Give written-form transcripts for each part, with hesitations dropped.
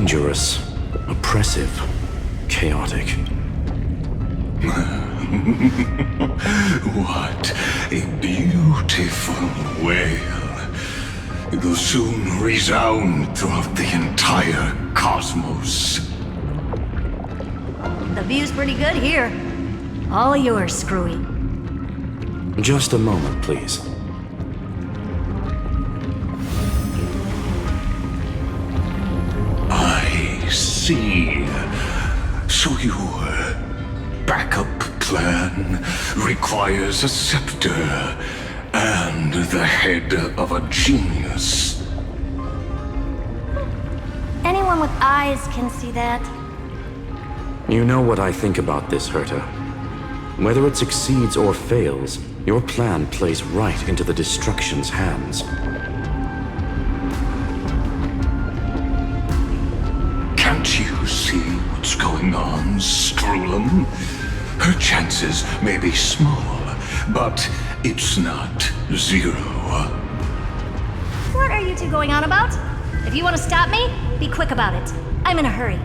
Dangerous, oppressive, chaotic. What a beautiful wail. It'll soon resound throughout the entire cosmos. The view's pretty good here. All yours, Screwy. Just a moment, please. I see. So your backup plan requires a scepter and the head of a genius. Anyone with eyes can see that. You know what I think about this, Herta. Whether it succeeds or fails, your plan plays right into the Destruction's hands. Can't you see what's going on, Strulum? Her chances may be small, but it's not zero. What are you two going on about? If you want to stop me, be quick about it. I'm in a hurry.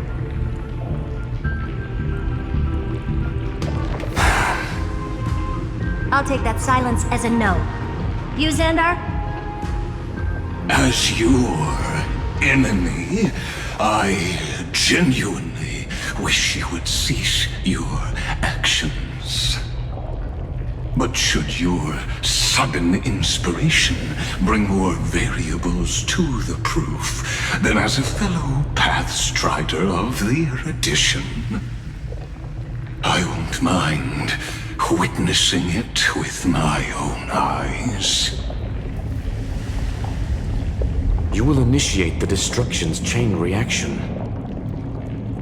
I'll take that silence as a no. You, Xandar? As your enemy, I genuinely wish you would cease your actions. But should your sudden inspiration bring more variables to the proof, then as a fellow Pathstrider of the Erudition, I won't mind witnessing it with my own eyes. You will initiate the Destruction's chain reaction.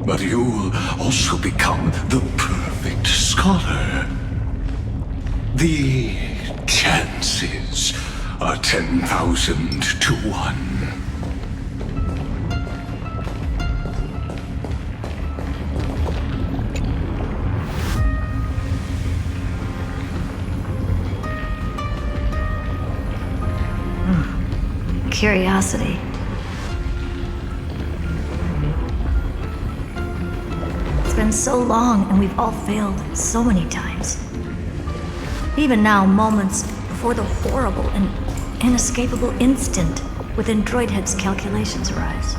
But you'll also become the perfect scholar. The chances are 10,000 to 1. Curiosity. It's been so long and we've all failed so many times. Even now, moments before the horrible and inescapable instant within Droidhead's calculations arise.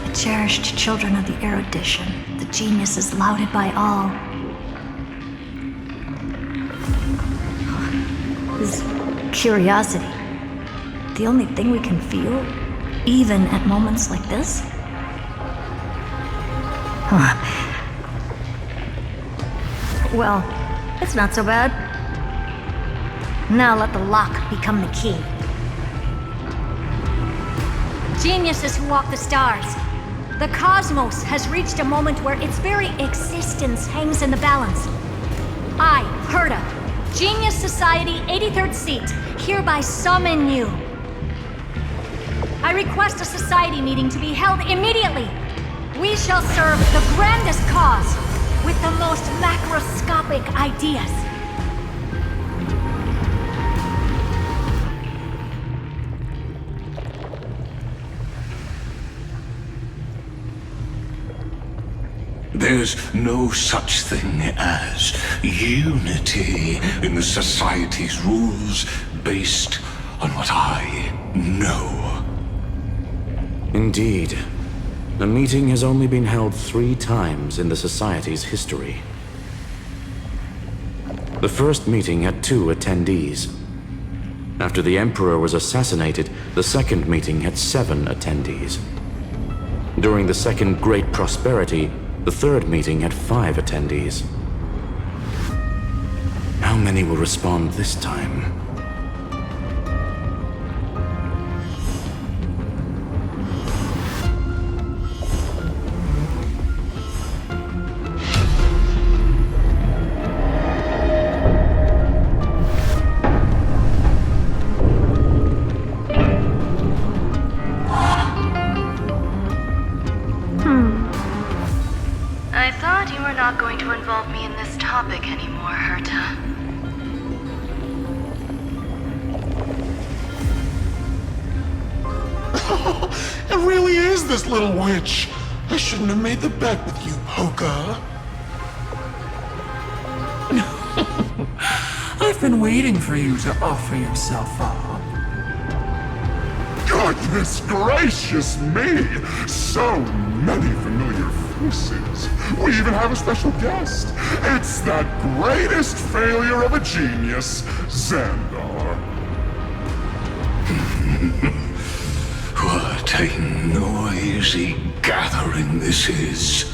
The cherished children of the Erudition, the geniuses lauded by all. Is curiosity the only thing we can feel, even at moments like this? Huh. Well, it's not so bad. Now let the lock become the key. Geniuses who walk the stars. The cosmos has reached a moment where its very existence hangs in the balance. I, Herta, Genius Society 83rd seat, hereby summon you. I request a society meeting to be held immediately. We shall serve the grandest cause with the most macroscopic ideas. There's no such thing as unity in the Society's rules based on what I know. Indeed. A meeting has only been held 3 times in the Society's history. The first meeting had 2 attendees. After the Emperor was assassinated, the second meeting had 7 attendees. During the Second Great Prosperity, the third meeting had 5 attendees. How many will respond this time? I thought you were not going to involve me in this topic anymore, Herta. It really is this little witch. I shouldn't have made the bet with you, Poca. I've been waiting for you to offer yourself up. Goodness gracious me! So many familiar faces. We even have a special guest. It's that greatest failure of a genius, Xandar. What a noisy gathering this is.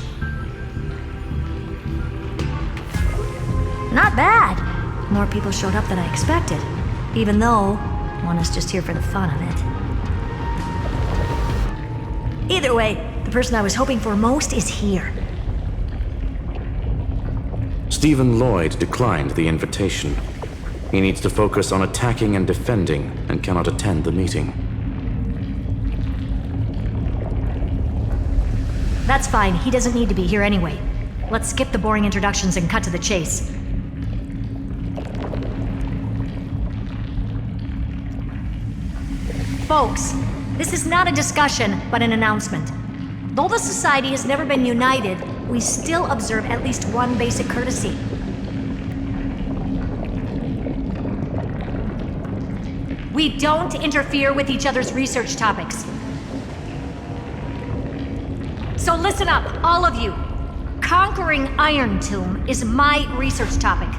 Not bad. More people showed up than I expected. Even though one is just here for the fun of it. Either way, the person I was hoping for most is here. Stephen Lloyd declined the invitation. He needs to focus on attacking and defending and cannot attend the meeting. That's fine. He doesn't need to be here anyway. Let's skip the boring introductions and cut to the chase. Folks, this is not a discussion, but an announcement. Though the Society has never been united, we still observe at least one basic courtesy. We don't interfere with each other's research topics. So listen up, all of you. Conquering Iron Tomb is my research topic.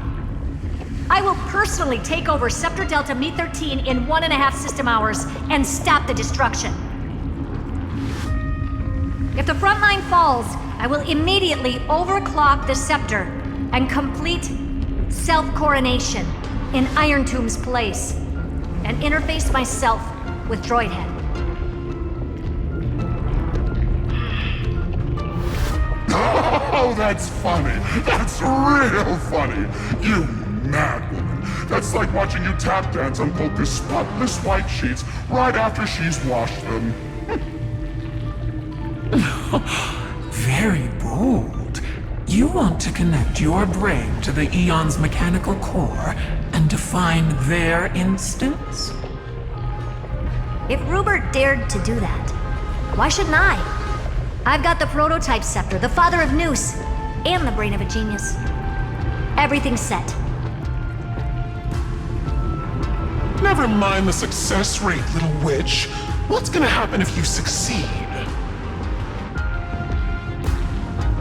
I will personally take over Scepter Delta Me-13 in 1.5 system hours and stop the destruction. If the front line falls, I will immediately overclock the Scepter and complete self-coronation in Iron Tomb's place and interface myself with Droidhead. Oh, that's funny. That's real funny. You mad woman. That's like watching you tap dance on Polka's spotless white sheets right after she's washed them. Very bold. You want to connect your brain to the Eon's mechanical core and define their instance? If Rupert dared to do that, why shouldn't I? I've got the prototype scepter, the father of Noose, and the brain of a genius. Everything's set. Never mind the success rate, little witch. What's gonna happen if you succeed?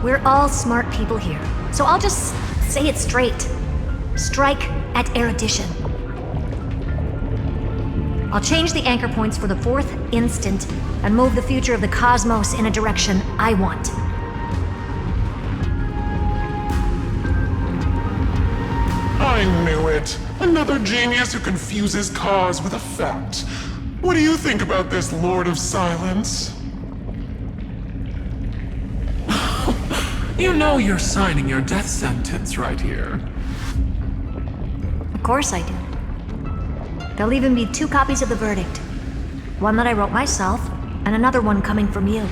We're all smart people here, so I'll just say it straight. Strike at erudition. I'll change the anchor points for the 4th instant and move the future of the cosmos in a direction I want. I knew it. Another genius who confuses cause with effect. What do you think about this, Lord of Silence? You know you're signing your death sentence right here. Of course I do. There'll even be 2 copies of the verdict. One that I wrote myself, and another one coming from you.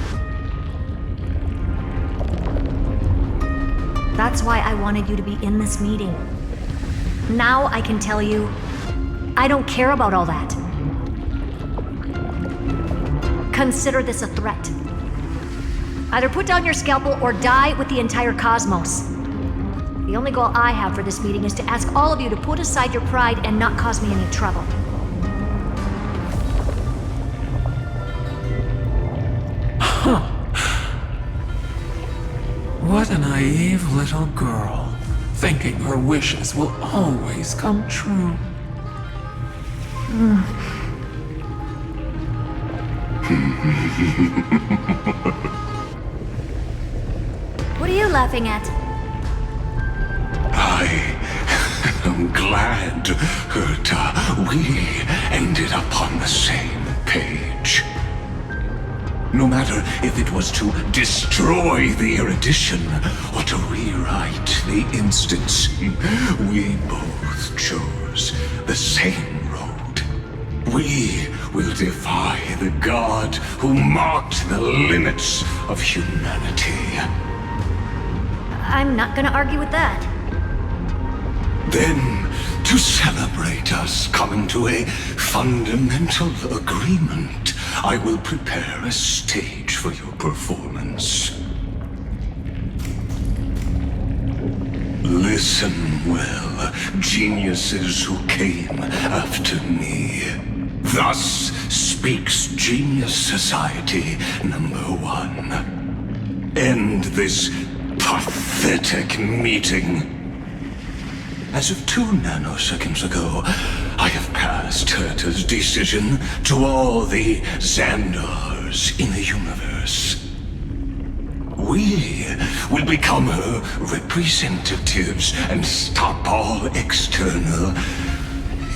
That's why I wanted you to be in this meeting. Now I can tell you, I don't care about all that. Consider this a threat. Either put down your scalpel or die with the entire cosmos. The only goal I have for this meeting is to ask all of you to put aside your pride and not cause me any trouble. What a naive little girl, thinking her wishes will always come true. What are you laughing at? I'm glad, Herta, we ended up on the same page. No matter if it was to destroy the erudition or to rewrite the instance, we both chose the same road. We will defy the god who marked the limits of humanity. I'm not gonna argue with that. Then, to celebrate us coming to a fundamental agreement, I will prepare a stage for your performance. Listen well, geniuses who came after me. Thus speaks Genius Society #1. End this pathetic meeting. As of 2 nanoseconds ago, I have passed Herta's decision to all the Xandars in the universe. We will become her representatives and stop all external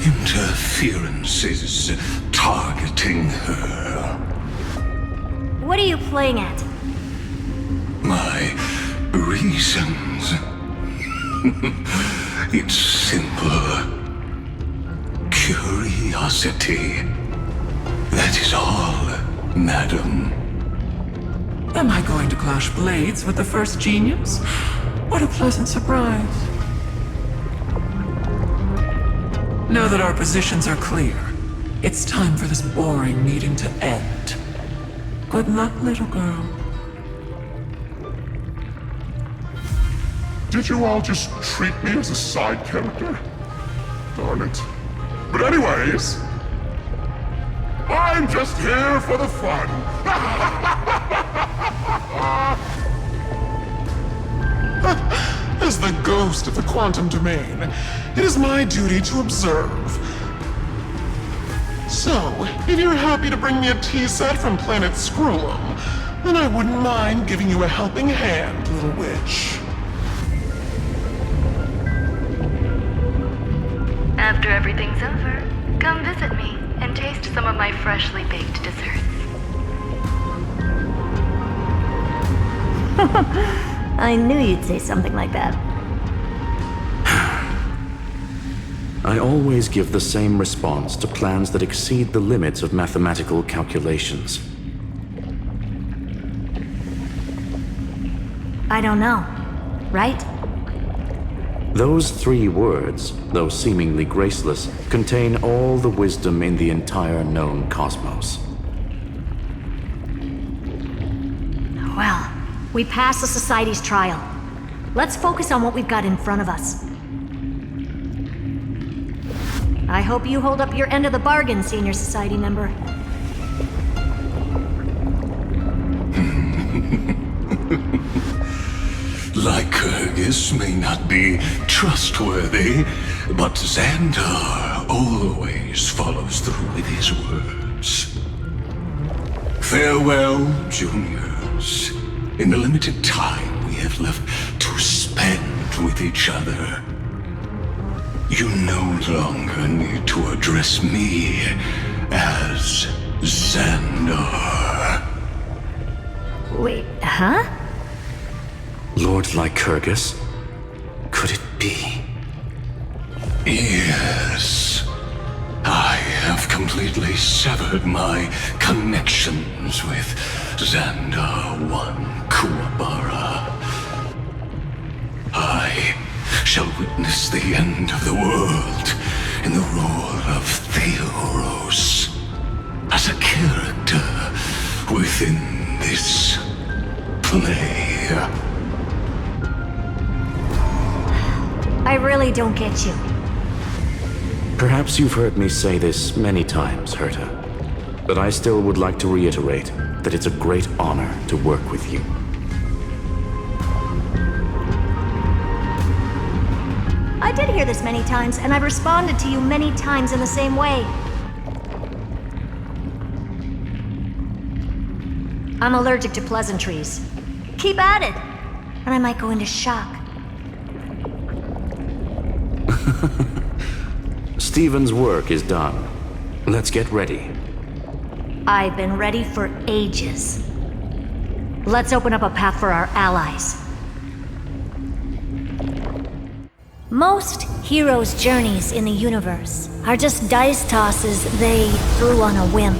interferences targeting her. What are you playing at? My reasons. It's simple. Curiosity. That is all, madam. Am I going to clash blades with the first genius? What a pleasant surprise. Now that our positions are clear, it's time for this boring meeting to end. Good luck, little girl. Did you all just treat me as a side character? Darn it. But anyways, I'm just here for the fun. As the ghost of the quantum domain, it is my duty to observe. So, if you're happy to bring me a tea set from planet Scrollum, then I wouldn't mind giving you a helping hand, little witch. After everything's over, come visit me and taste some of my freshly baked desserts. I knew you'd say something like that. I always give the same response to plans that exceed the limits of mathematical calculations. I don't know, right? Those 3 words, though seemingly graceless, contain all the wisdom in the entire known cosmos. Well, we passed the Society's trial. Let's focus on what we've got in front of us. I hope you hold up your end of the bargain, Senior Society member. Lycurgus may not be trustworthy, but Xandar always follows through with his words. Farewell, juniors. In the limited time we have left to spend with each other, you no longer need to address me as Xandar. Wait, huh? Lord Lycurgus? Could it be? Yes. I have completely severed my connections with Xandar 1 Kuwabara. I shall witness the end of the world in the role of Theoros, as a character within this play. I really don't get you. Perhaps you've heard me say this many times, Herta, but I still would like to reiterate that it's a great honor to work with you. I did hear this many times, and I've responded to you many times in the same way. I'm allergic to pleasantries. Keep at it, and I might go into shock. Stephen's work is done. Let's get ready. I've been ready for ages. Let's open up a path for our allies. Most heroes' journeys in the universe are just dice tosses they threw on a whim.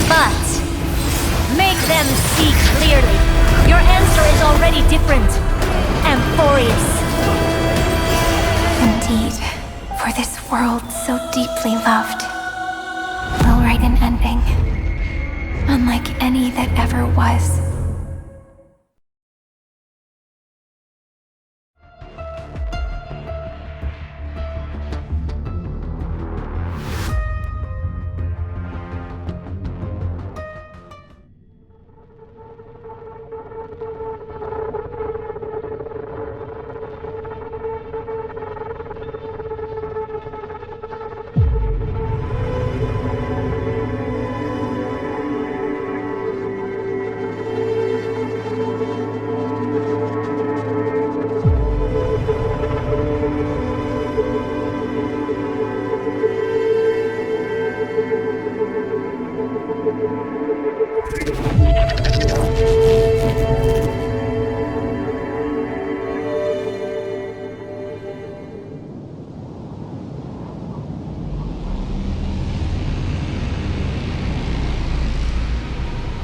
But make them see clearly. Your answer is already different. Amphorius. Indeed, for this world so deeply loved will right like an ending. Unlike any that ever was.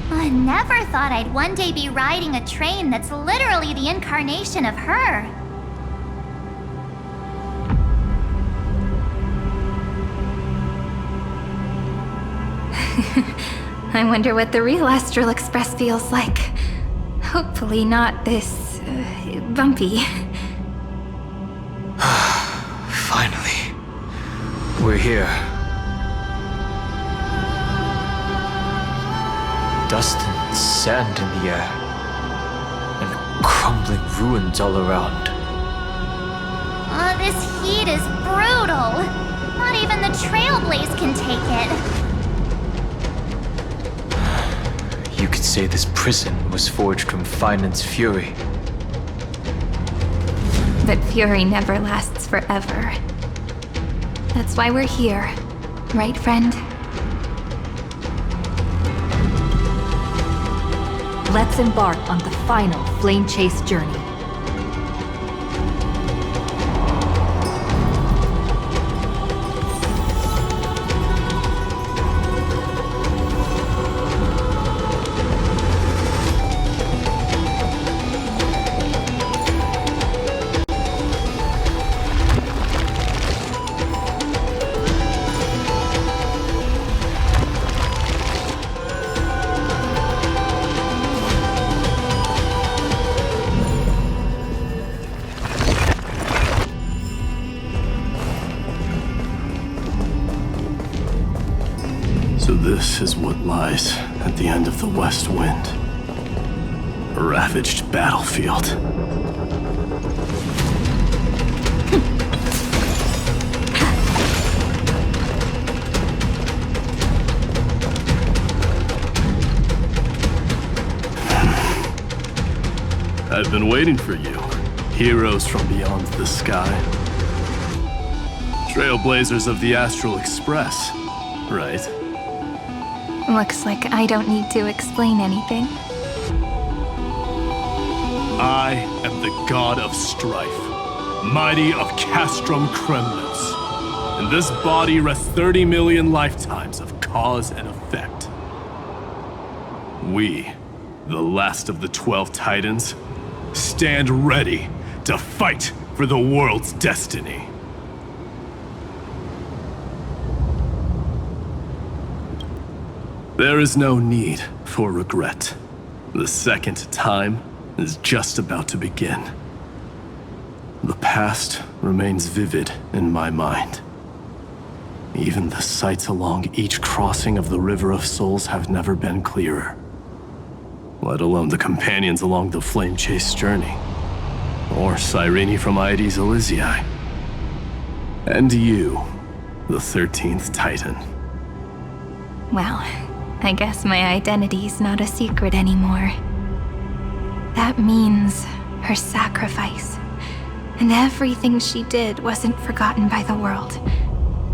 I never thought I'd one day be riding a train that's literally the incarnation of her. I wonder what the real Astral Express feels like. Hopefully not this... bumpy. Finally. We're here. Dust and sand in the air. And crumbling ruins all around. This heat is brutal. Not even the Trailblaze can take it. You could say this prison was forged from Finance fury. But fury never lasts forever. That's why we're here. Right, friend? Let's embark on the final flame chase journey. So this is what lies at the end of the West Wind. A ravaged battlefield. I've been waiting for you. Heroes from beyond the sky. Trailblazers of the Astral Express, right? Looks like I don't need to explain anything. I am the god of strife, mighty of Castrum Kremnus. In this body rests 30 million lifetimes of cause and effect. We, the last of the 12 Titans, stand ready to fight for the world's destiny. There is no need for regret. The second time is just about to begin. The past remains vivid in my mind. Even the sights along each crossing of the River of Souls have never been clearer. Let alone the companions along the Flame Chase journey. Or Cyrene from Aedes Elysiae. And you, the 13th Titan. Well, I guess my identity's not a secret anymore. That means her sacrifice. And everything she did wasn't forgotten by the world,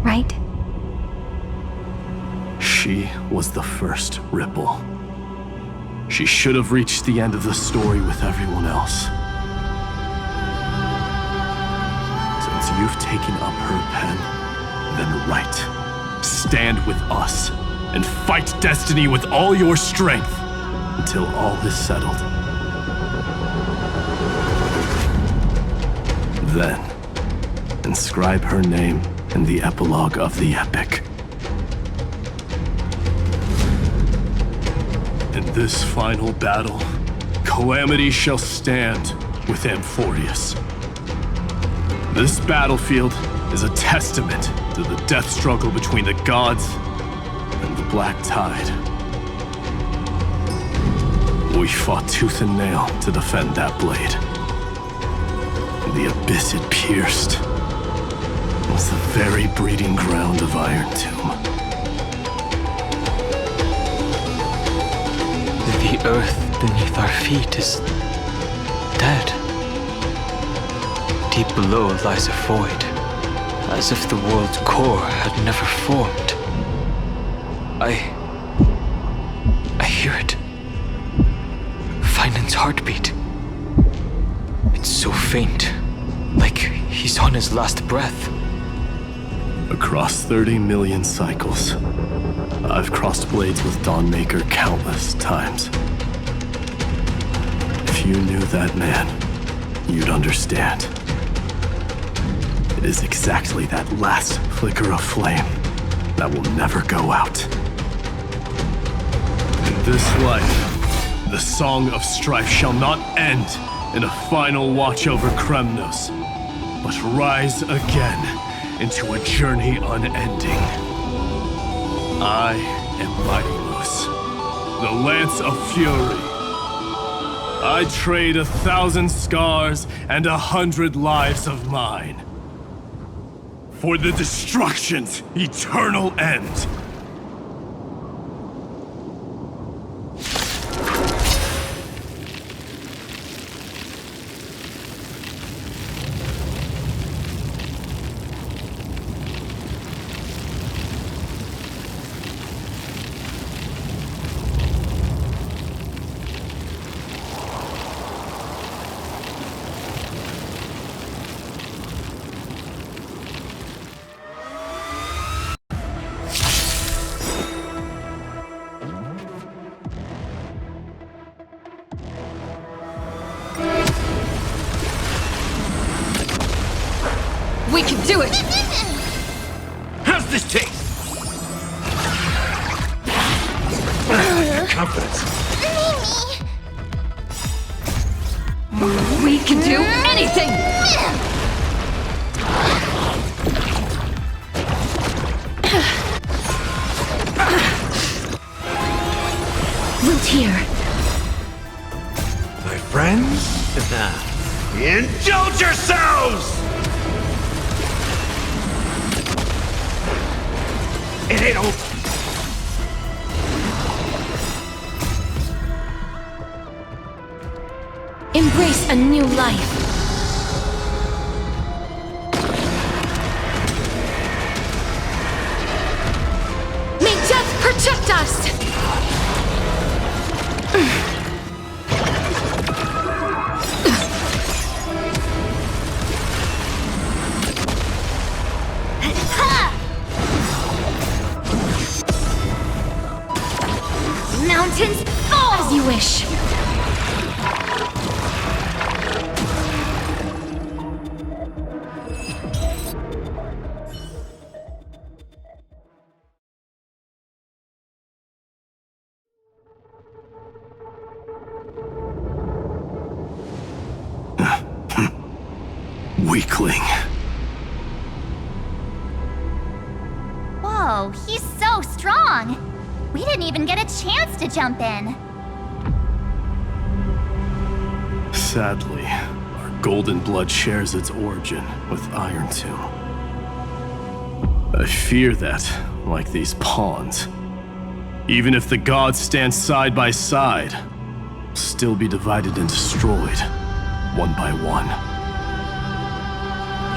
right? She was the first ripple. She should have reached the end of the story with everyone else. Since you've taken up her pen, then write. Stand with us. And fight destiny with all your strength until all is settled. Then, inscribe her name in the epilogue of the epic. In this final battle, Calamity shall stand with Amphorius. This battlefield is a testament to the death struggle between the gods and the Black Tide. We fought tooth and nail to defend that blade. The abyss it pierced was the very breeding ground of Iron Tomb. The earth beneath our feet is dead. Deep below lies a void, as if the world's core had never formed. I hear it. Finan's heartbeat. It's so faint, like he's on his last breath. Across 30 million cycles, I've crossed blades with Dawnmaker countless times. If you knew that man, you'd understand. It is exactly that last flicker of flame that will never go out. In this life, the song of strife shall not end in a final watch over Kremnos, but rise again into a journey unending. I am Mightymoose, the Lance of Fury. I trade 1,000 scars and 100 lives of mine for the destruction's eternal end. We can do it! How's this taste? Confidence. We can do anything! Root here. My friends? Indulge yourselves! It ain't over. Embrace a new life. May death protect us! Mountains fall! As you wish. Weakling. Whoa, he's so strong! We didn't even get a chance to jump in. Sadly, our golden blood shares its origin with Iron Tomb. I fear that, like these pawns, even if the gods stand side by side, will still be divided and destroyed, one by one.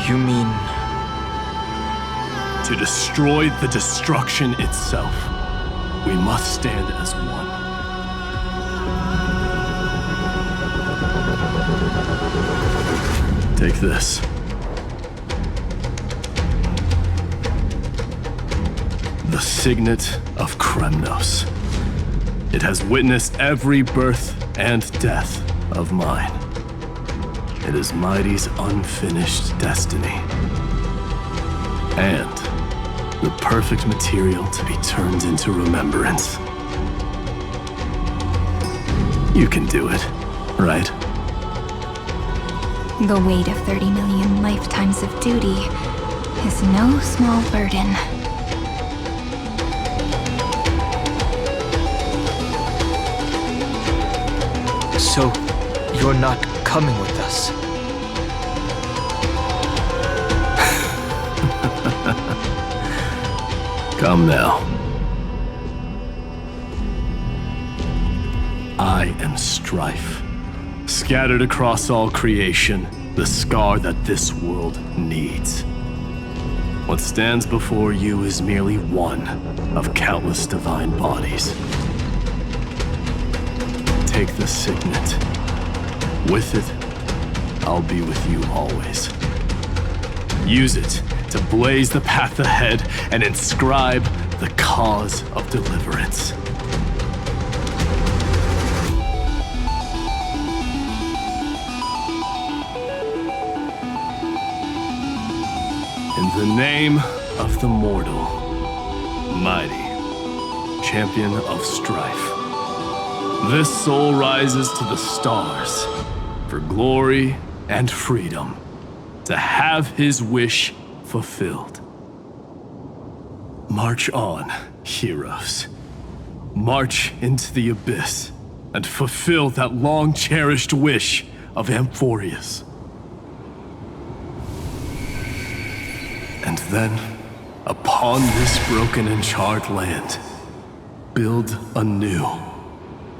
You mean... To destroy the destruction itself, we must stand as one. Take this. The Signet of Kremnos. It has witnessed every birth and death of mine. It is Mighty's unfinished destiny. And the perfect material to be turned into remembrance. You can do it, right? The weight of 30 million lifetimes of duty is no small burden. So, you're not coming with us? Come now. I am strife. Scattered across all creation, the scar that this world needs. What stands before you is merely one of countless divine bodies. Take the signet. With it, I'll be with you always. Use it to blaze the path ahead and inscribe the cause of deliverance. In the name of the mortal, mighty, champion of strife, this soul rises to the stars for glory and freedom, to have his wish fulfilled. March on, heroes. March into the abyss and fulfill that long-cherished wish of Amphorius. And then, upon this broken and charred land, build anew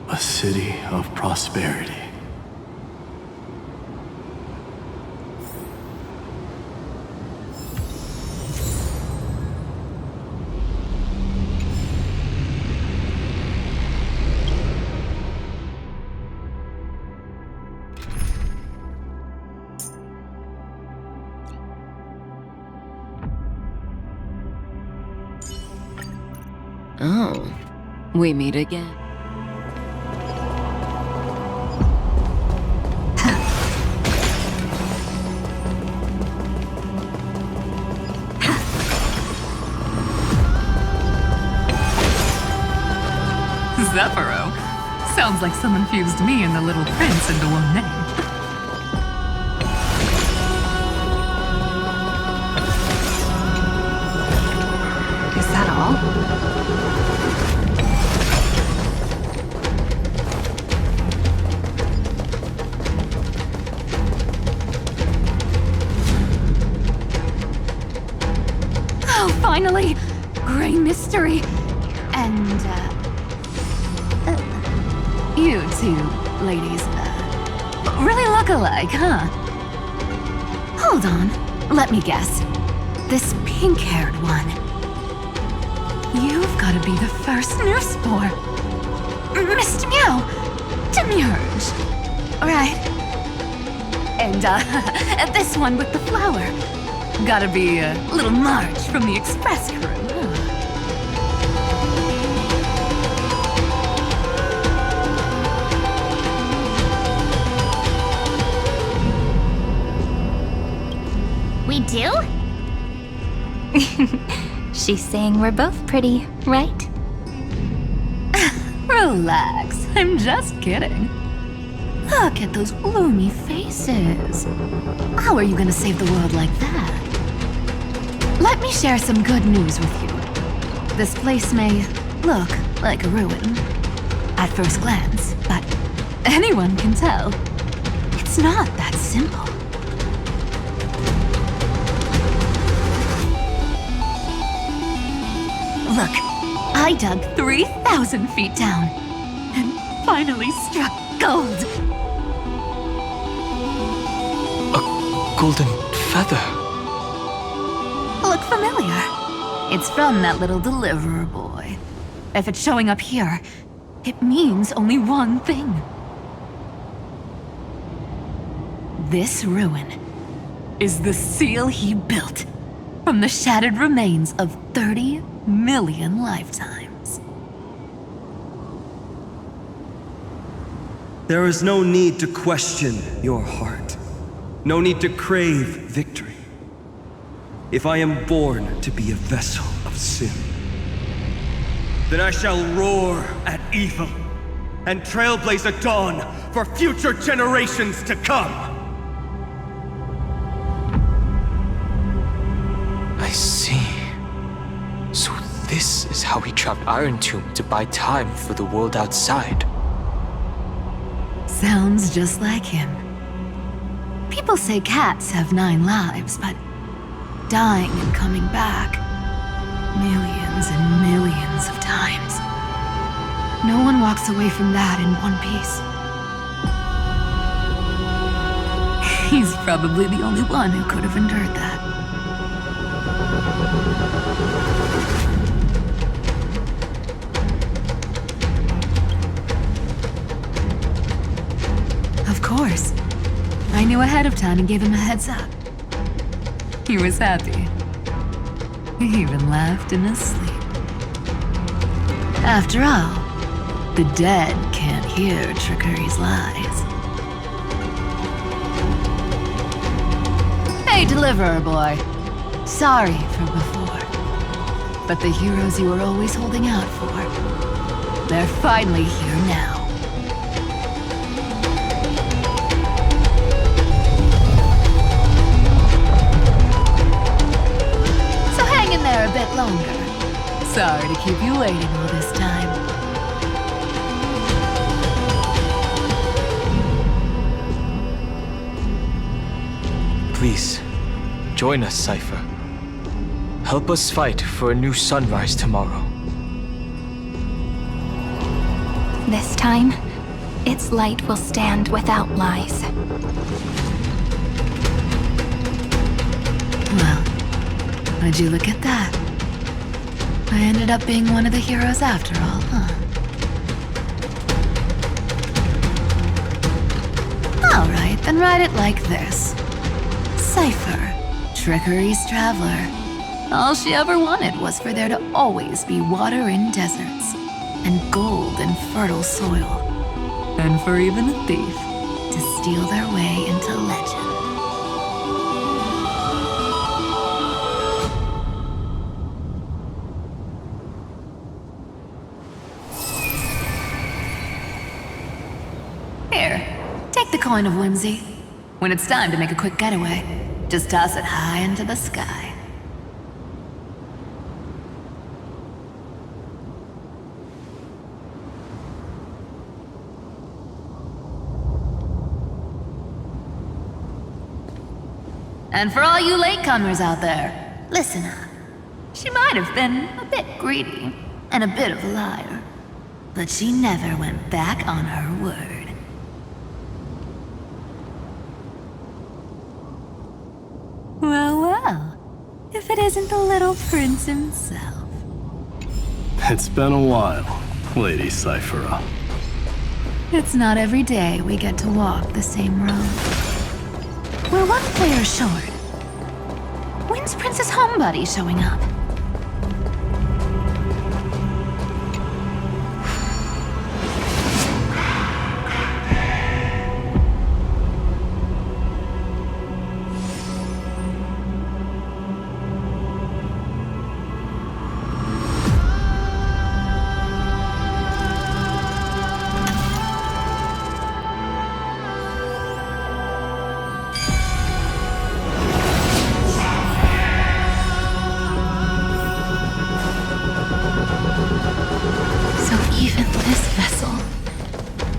a city of prosperity. Oh, we meet again. Zephyro? Sounds like someone fused me and the Little Prince into one name. Is that all? Oh, finally! Gray mystery! And, you two ladies, really look alike, huh? Hold on, let me guess. This pink-haired one. You've gotta be the first newsboar. Mr. Meow! Demurge! Right. And, this one with the flower. Gotta be a little Marge from the Express crew, huh? We do? She's saying we're both pretty, right? Relax, I'm just kidding. Look at those gloomy faces. How are you gonna save the world like that? Let me share some good news with you. This place may look like a ruin at first glance, but anyone can tell it's not that simple. Look, I dug 3,000 feet down and finally struck gold. A golden feather. Look familiar? It's from that little deliverer boy. If it's showing up here, it means only one thing. This ruin is the seal he built from the shattered remains of 30 million lifetimes. There is no need to question your heart. No need to crave victory. If I am born to be a vessel of sin, then I shall roar at evil and Trailblaze a dawn for future generations to come. I see. So this is how he trapped Iron Tomb to buy time for the world outside. Sounds just like him. People say cats have 9 lives, but dying and coming back millions and millions of times. No one walks away from that in one piece. He's probably the only one who could have endured that. Of course. I knew ahead of time and gave him a heads up. He was happy. He even laughed in his sleep. After all, the dead can't hear Trickery's lies. Hey, Deliverer Boy. Sorry for before. But the heroes you were always holding out for, they're finally here now. So hang in there a bit longer. Sorry to keep you waiting all this time. Please, join us, Cypher. Help us fight for a new sunrise tomorrow. This time, its light will stand without lies. Well, would you look at that? I ended up being one of the heroes after all, huh? Alright, then write it like this. Cypher, Trickery's traveler. All she ever wanted was for there to always be water in deserts, and gold in fertile soil. And for even a thief to steal their way into legend. Here, take the coin of whimsy. When it's time to make a quick getaway, just toss it high into the sky. And for all you latecomers out there, listen up. She might have been a bit greedy and a bit of a liar, but she never went back on her word. Well, well, if it isn't the little prince himself. It's been a while, Lady Cyphera. It's not every day we get to walk the same road. We're one player short. When's Princess Homebody showing up?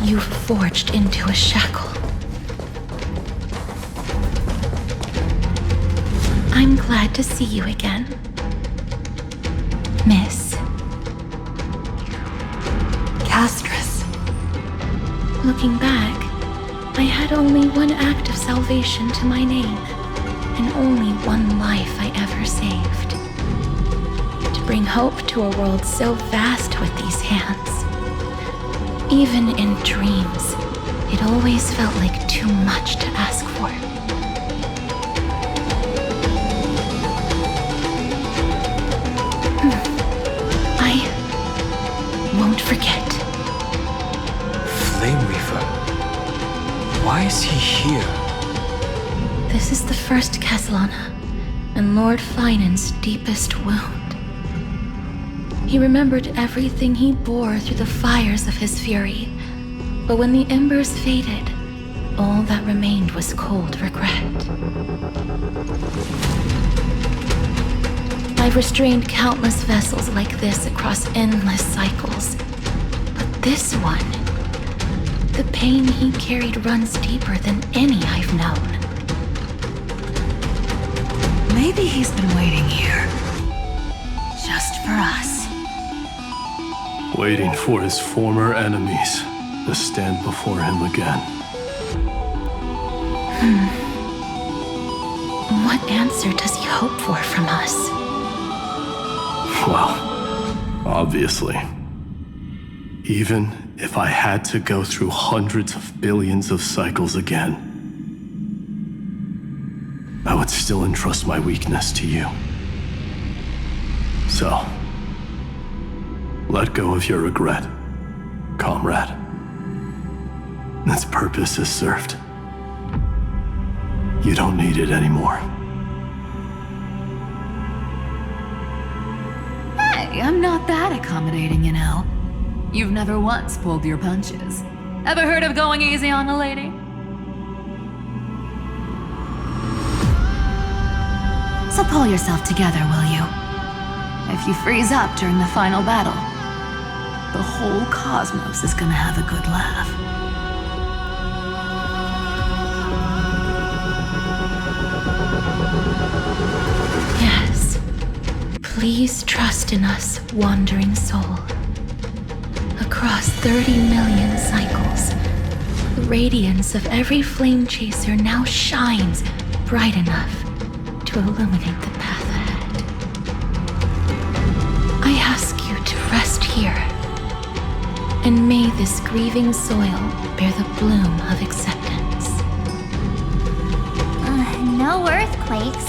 You forged into a shackle. I'm glad to see you again, Miss Castress. Looking back, I had only one act of salvation to my name, and only one life I ever saved. To bring hope to a world so vast with these hands. Even in dreams, it always felt like too much to ask for. I won't forget. Flame Reaver? Why is he here? This is the first Castellana, and Lord Finan's deepest wound. He remembered everything he bore through the fires of his fury, But when the embers faded, all that remained was cold regret. I've restrained countless vessels like this across endless cycles. But this one, the pain he carried runs deeper than any I've known. Maybe he's been waiting here. Just for us. Waiting for his former enemies to stand before him again. What answer does he hope for from us? Well, obviously. Even if I had to go through hundreds of billions of cycles again, I would still entrust my weakness to you. So, let go of your regret, comrade. Its purpose is served. You don't need it anymore. Hey, I'm not that accommodating, you know. You've never once pulled your punches. Ever heard of going easy on a lady? So pull yourself together, will you? If you freeze up during the final battle, the whole cosmos is gonna have a good laugh. Yes. Please trust in us, wandering soul. Across 30 million cycles, the radiance of every flame chaser now shines bright enough to illuminate the path ahead. I ask you to rest here, and may this grieving soil bear the bloom of acceptance. No earthquakes.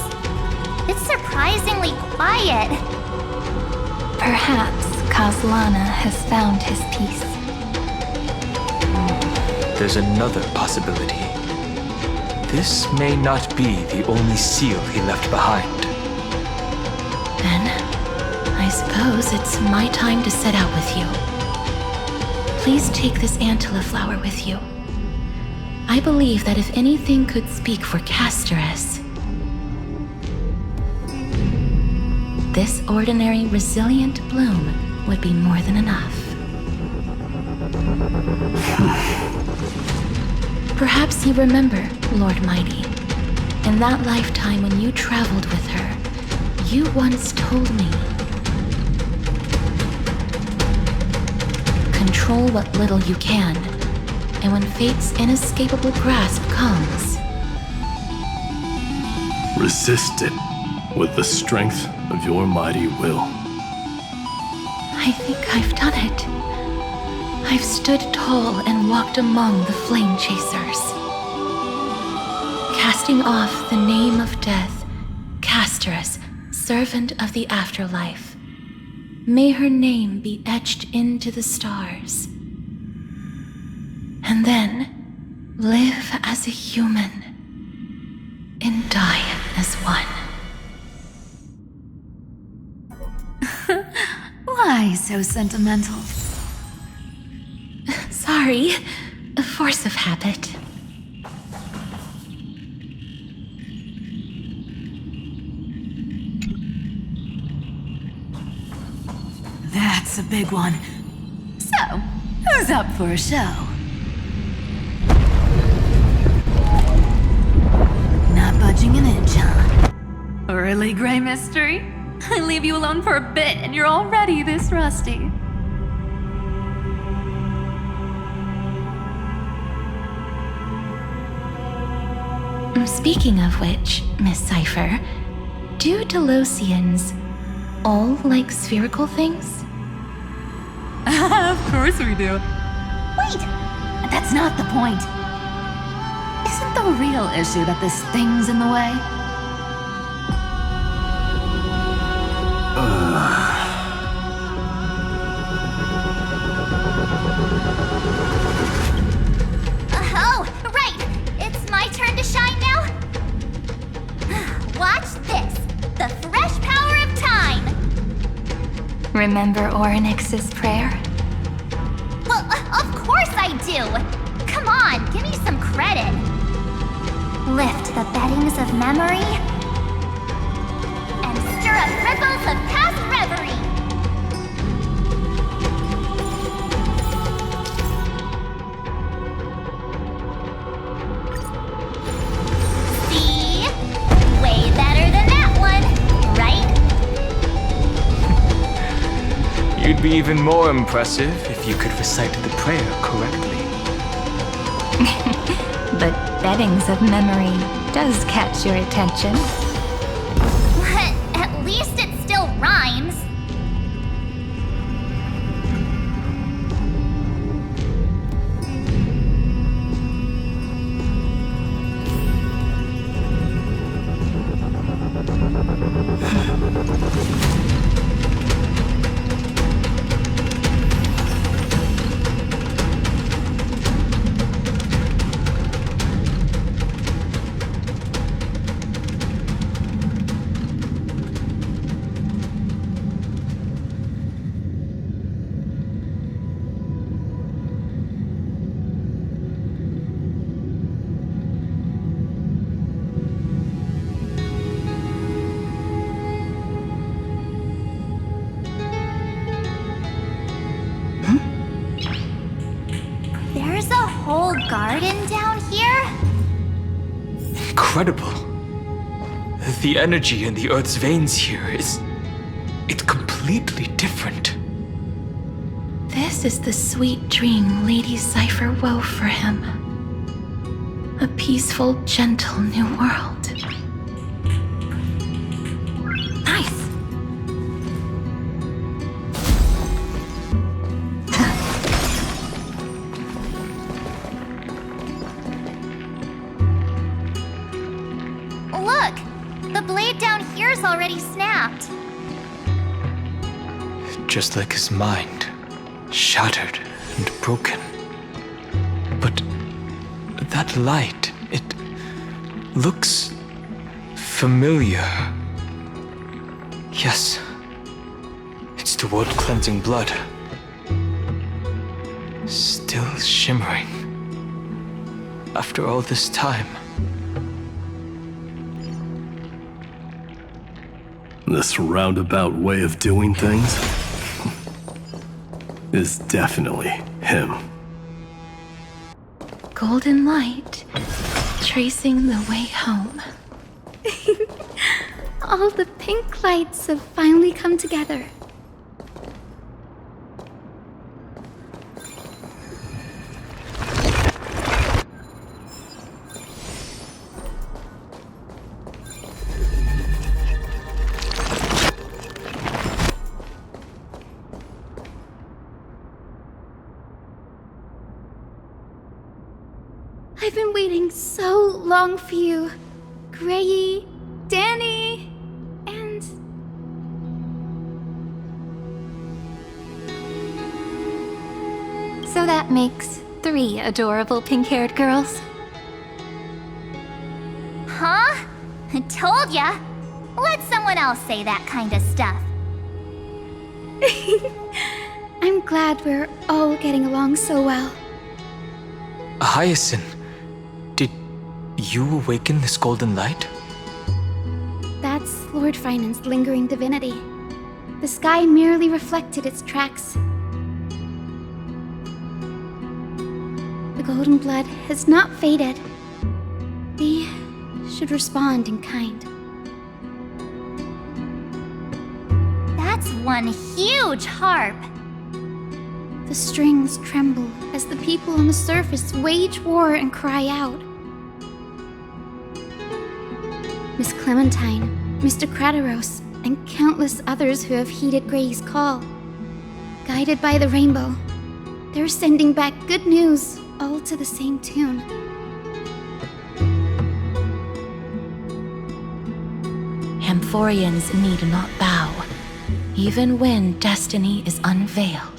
It's surprisingly quiet. Perhaps Kazlana has found his peace. There's another possibility. This may not be the only seal he left behind. Then, I suppose it's my time to set out with you. Please take this Antilla flower with you. I believe that if anything could speak for Casterus, this ordinary, resilient bloom would be more than enough. Perhaps you remember, Lord Mighty, in that lifetime when you traveled with her, you once told me, control what little you can, and when fate's inescapable grasp comes, resist it with the strength of your mighty will. I think I've done it. I've stood tall and walked among the flame chasers. Casting off the name of death, Casterus, servant of the afterlife. May her name be etched into the stars. And then live as a human and die as one. Why so sentimental? Sorry, a force of habit. That's a big one. So, who's up for a show? Not budging an inch, huh? Really, Gray Mystery? I leave you alone for a bit and you're already this rusty. Speaking of which, Miss Cypher, do Delosians all like spherical things? Of course we do. Wait! That's not the point. Isn't the real issue that this thing's in the way? Oh, right! It's my turn to shine now? Watch this! The fresh power of time! Remember Orynyx's prayer? Well, of course I do! Come on, give me some credit. Lift the beddings of memory and stir up ripples of past reverie. See? Way better than that one, right? You'd be even more impressive if you could recite the prayer correctly. But beddings of memory does catch your attention. At least it still rhymes. There's a whole garden down here? Incredible. The energy in the Earth's veins here it's completely different. This is the sweet dream Lady Cypher wove for him. A peaceful, gentle new world. Nice. Look! The blade down here's already snapped. Just like his mind, shattered and broken. But that light, it looks familiar. Yes, it's the world-cleansing blood. Still shimmering. After all this time. This roundabout way of doing things is definitely him. Golden light, tracing the way home. All the pink lights have finally come together. I've been waiting so long for you, Grayy, Danny, and... So that makes 3 adorable pink-haired girls. Huh? I told ya! Let someone else say that kind of stuff. I'm glad we're all getting along so well. Hyacinth, did you awaken this golden light? That's Lord Finance's lingering divinity. The sky merely reflected its tracks. The golden blood has not faded. We should respond in kind. That's one huge harp. The strings tremble as the people on the surface wage war and cry out. Miss Clementine, Mr. Krateros, and countless others who have heeded Gray's call. Guided by the rainbow, they're sending back good news, all to the same tune. Amphorians need not bow, even when destiny is unveiled.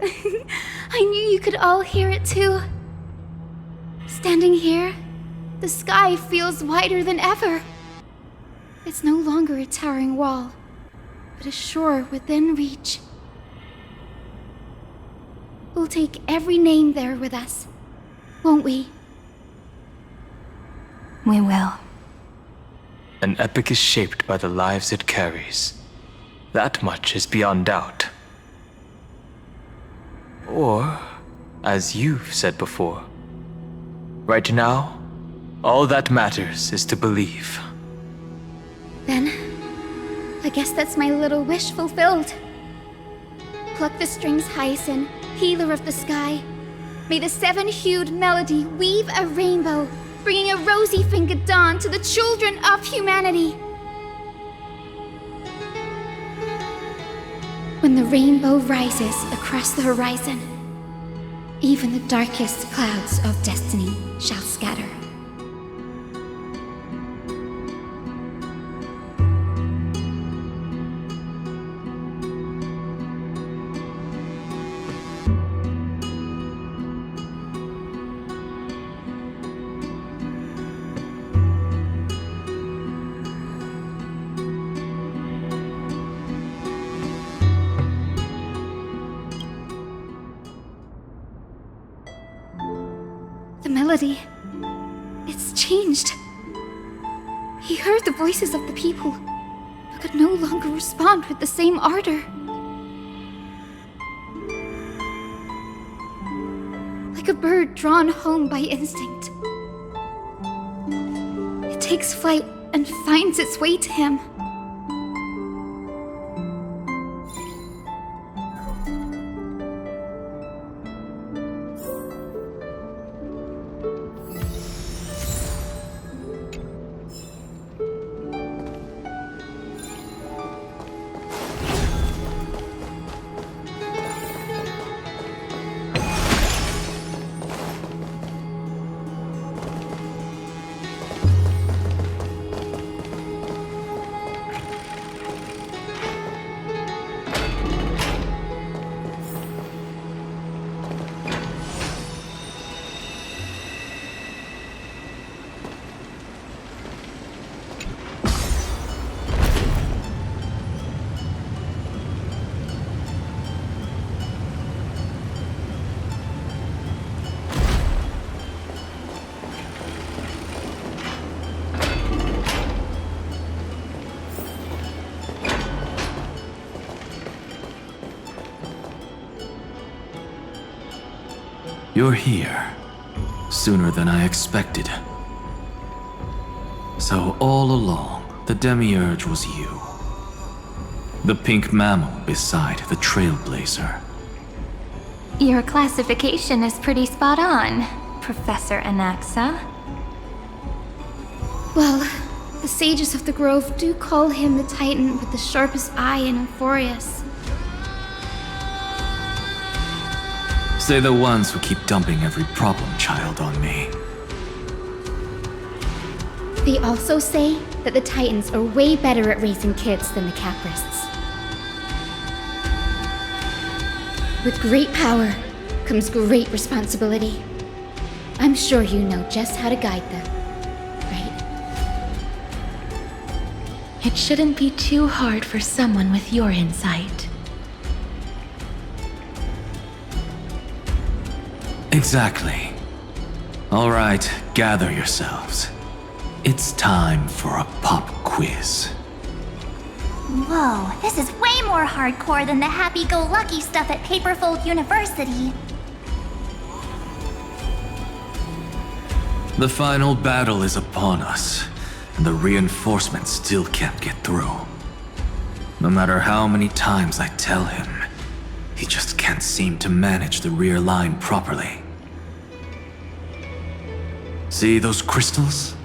I knew you could all hear it too. Standing here, the sky feels wider than ever. It's no longer a towering wall, but a shore within reach. We'll take every name there with us, won't we? We will. An epic is shaped by the lives it carries. That much is beyond doubt. Or, as you've said before, right now, all that matters is to believe. Then, I guess that's my little wish fulfilled. Pluck the strings, Hyacinth, healer of the sky. May the seven-hued melody weave a rainbow, bringing a rosy-fingered dawn to the children of humanity. When the rainbow rises across the horizon, even the darkest clouds of destiny shall scatter. The melody, it's changed. He heard the voices of the people, but could no longer respond with the same ardor. Like a bird drawn home by instinct. It takes flight and finds its way to him. You're here. Sooner than I expected. So all along, the Demiurge was you. The pink mammal beside the Trailblazer. Your classification is pretty spot on, Professor Anaxa. Well, the sages of the Grove do call him the Titan with the sharpest eye in Euphorius. Say the ones who keep dumping every problem child on me. They also say that the Titans are way better at raising kids than the Caprists. With great power comes great responsibility. I'm sure you know just how to guide them, right? It shouldn't be too hard for someone with your insight. Exactly. All right, gather yourselves. It's time for a pop quiz. Whoa, this is way more hardcore than the happy-go-lucky stuff at Paperfold University. The final battle is upon us, and the reinforcements still can't get through. No matter how many times I tell him, he just can't seem to manage the rear line properly. See those crystals?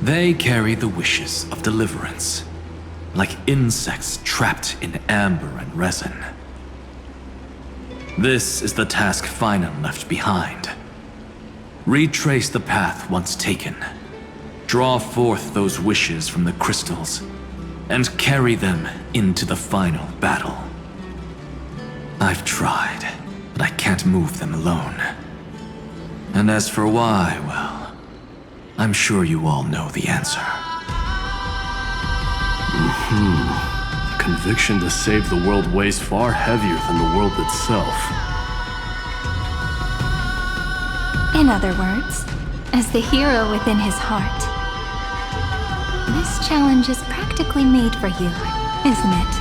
They carry the wishes of deliverance, like insects trapped in amber and resin. This is the task Finan left behind. Retrace the path once taken. Draw forth those wishes from the crystals, and carry them into the final battle. I've tried, but I can't move them alone. And as for why, well, I'm sure you all know the answer. The conviction to save the world weighs far heavier than the world itself. In other words, as the hero within his heart. This challenge is practically made for you, isn't it?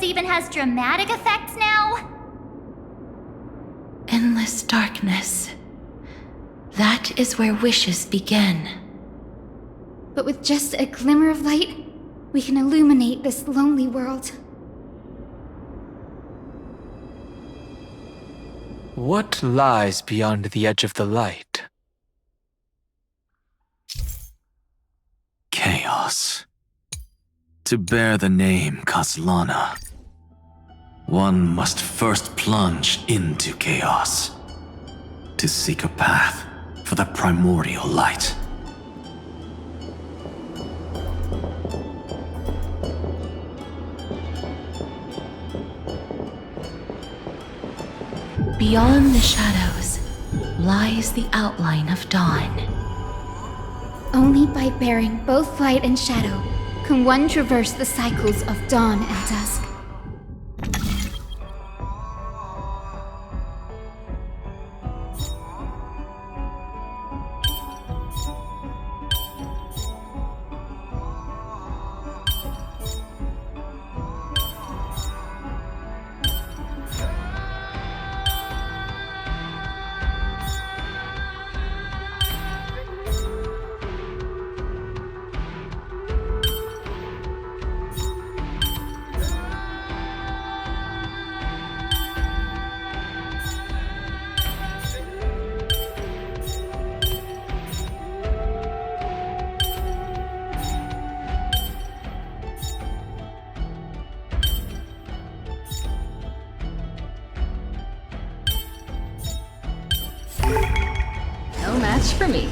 Even has dramatic effects now? Endless darkness. That is where wishes begin. But with just a glimmer of light, we can illuminate this lonely world. What lies beyond the edge of the light? Chaos. To bear the name Kaslana, one must first plunge into chaos to seek a path for the primordial light. Beyond the shadows lies the outline of dawn. Only by bearing both light and shadow can one traverse the cycles of dawn and dusk. No match for me.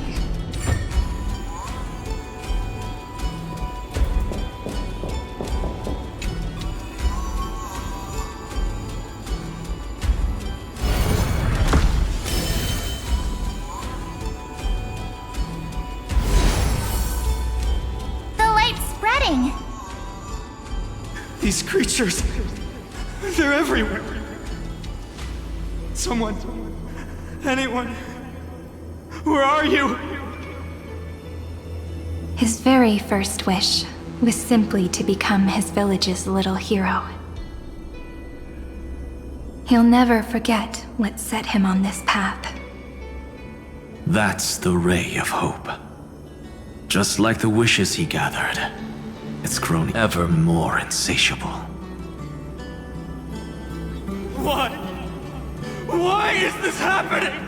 The light's spreading. These creatures, they're everywhere. Someone, anyone, where are you? His very first wish was simply to become his village's little hero. He'll never forget what set him on this path. That's the ray of hope. Just like the wishes he gathered, it's grown ever more insatiable. Why? Why is this happening?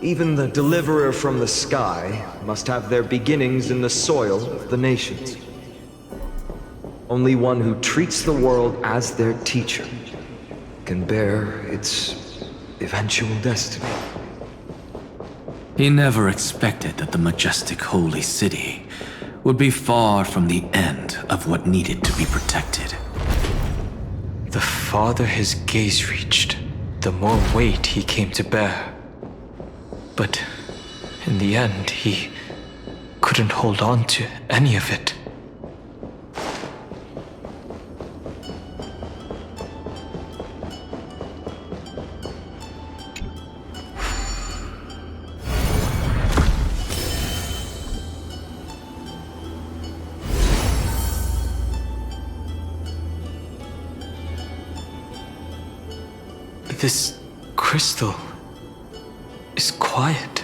Even the deliverer from the sky must have their beginnings in the soil of the nations. Only one who treats the world as their teacher can bear its eventual destiny. He never expected that the majestic holy city would be far from the end of what needed to be protected. The farther his gaze reached, the more weight he came to bear. But in the end, he couldn't hold on to any of it. This crystal is quiet.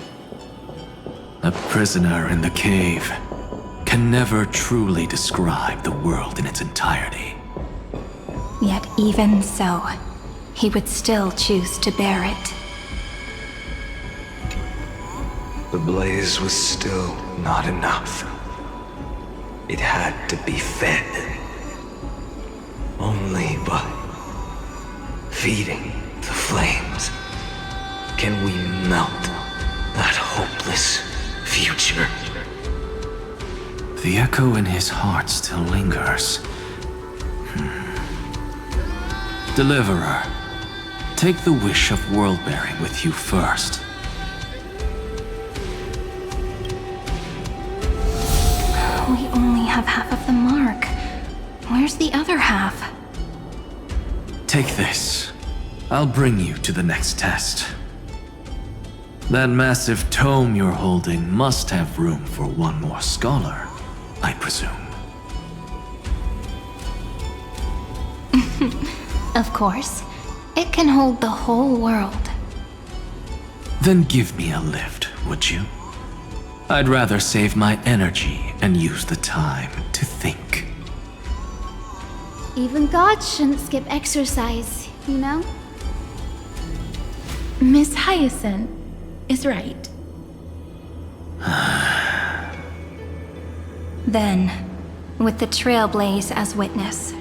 A prisoner in the cave can never truly describe the world in its entirety. Yet even so, he would still choose to bear it. The blaze was still not enough. It had to be fed. Only by feeding the flames can we melt that hopeless future. The echo in his heart still lingers. Deliverer, take the wish of world-bearing with you first. We only have half of the mark. Where's the other half? Take this. I'll bring you to the next test. That massive tome you're holding must have room for one more scholar, I presume. Of course. It can hold the whole world. Then give me a lift, would you? I'd rather save my energy and use the time to think. Even gods shouldn't skip exercise, you know? Miss Hyacinth is right. Then, with the Trailblaze as witness,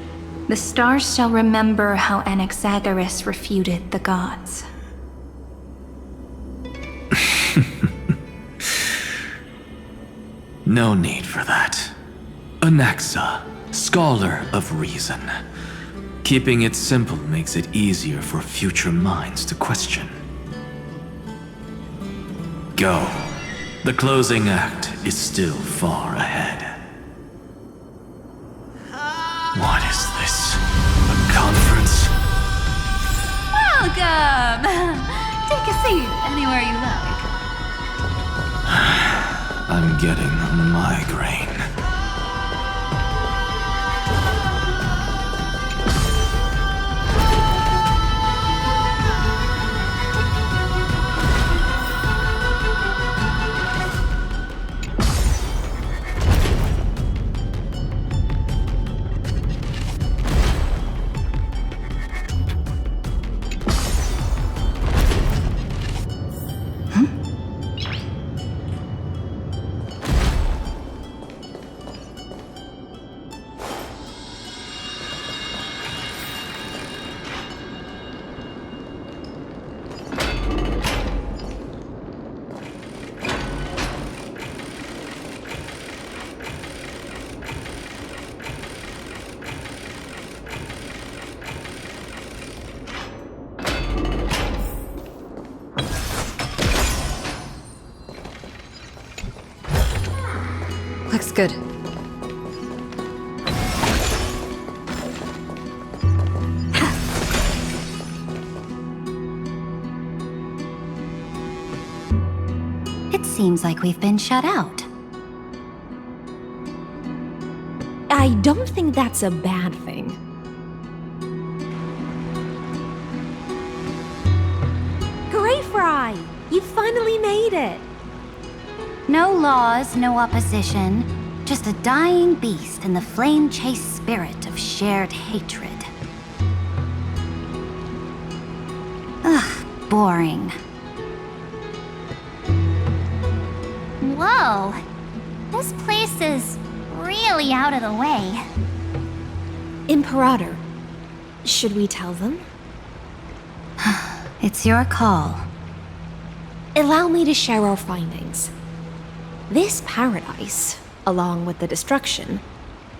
the stars shall remember how Anaxagoras refuted the gods. No need for that. Anaxa, scholar of reason. Keeping it simple makes it easier for future minds to question. Go. The closing act is still far ahead. What is this? A conference? Welcome! Take a seat anywhere you like. I'm getting a migraine. Looks good. It seems like we've been shut out. I don't think that's a bad thing. Hooray, Fry! You finally made it! No laws, no opposition. Just a dying beast and the flame-chased spirit of shared hatred. Ugh, boring. Whoa! This place is really out of the way. Imperator, should we tell them? It's your call. Allow me to share our findings. This paradise, along with the destruction,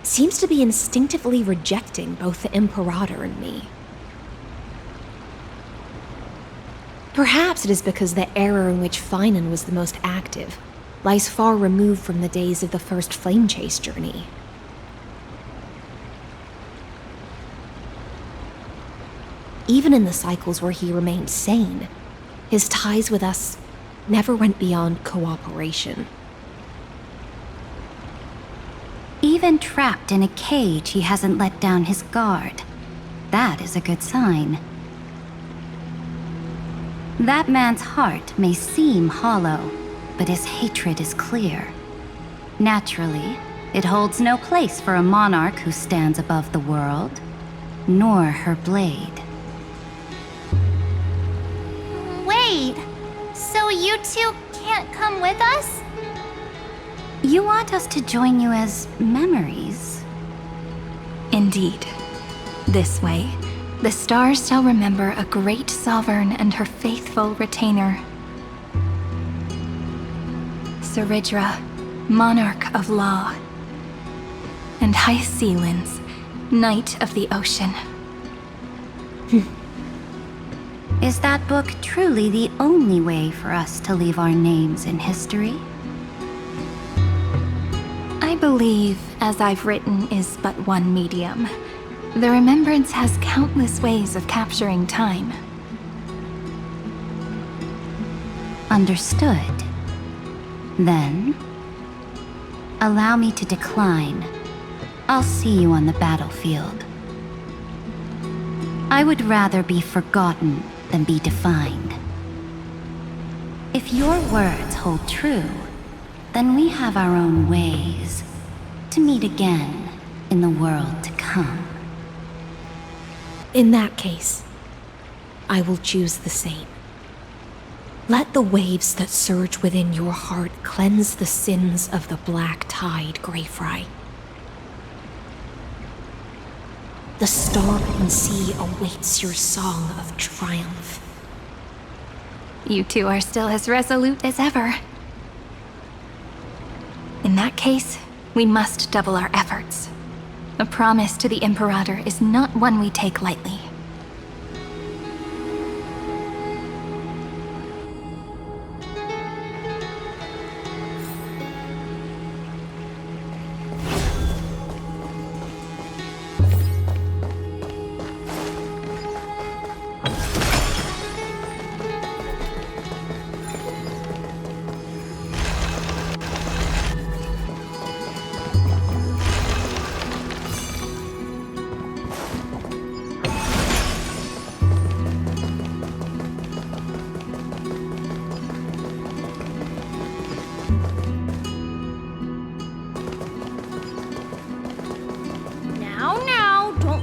seems to be instinctively rejecting both the Imperator and me. Perhaps it is because the era in which Finan was the most active lies far removed from the days of the first flame chase journey. Even in the cycles where he remained sane, his ties with us never went beyond cooperation. Even trapped in a cage, he hasn't let down his guard. That is a good sign. That man's heart may seem hollow, but his hatred is clear. Naturally, it holds no place for a monarch who stands above the world, nor her blade. Wait, so you two can't come with us? You want us to join you as memories? Indeed. This way, the stars shall remember a great sovereign and her faithful retainer. Saridra, monarch of law. And Hycelins, knight of the ocean. Is that book truly the only way for us to leave our names in history? I believe, as I've written, is but one medium. The remembrance has countless ways of capturing time. Understood. Then, allow me to decline. I'll see you on the battlefield. I would rather be forgotten than be defined. If your words hold true, then we have our own ways to meet again in the world to come. In that case, I will choose the same. Let the waves that surge within your heart cleanse the sins of the black tide, Greyfry. The storm sea awaits your song of triumph. You two are still as resolute as ever. In that case, we must double our efforts. A promise to the Imperator is not one we take lightly.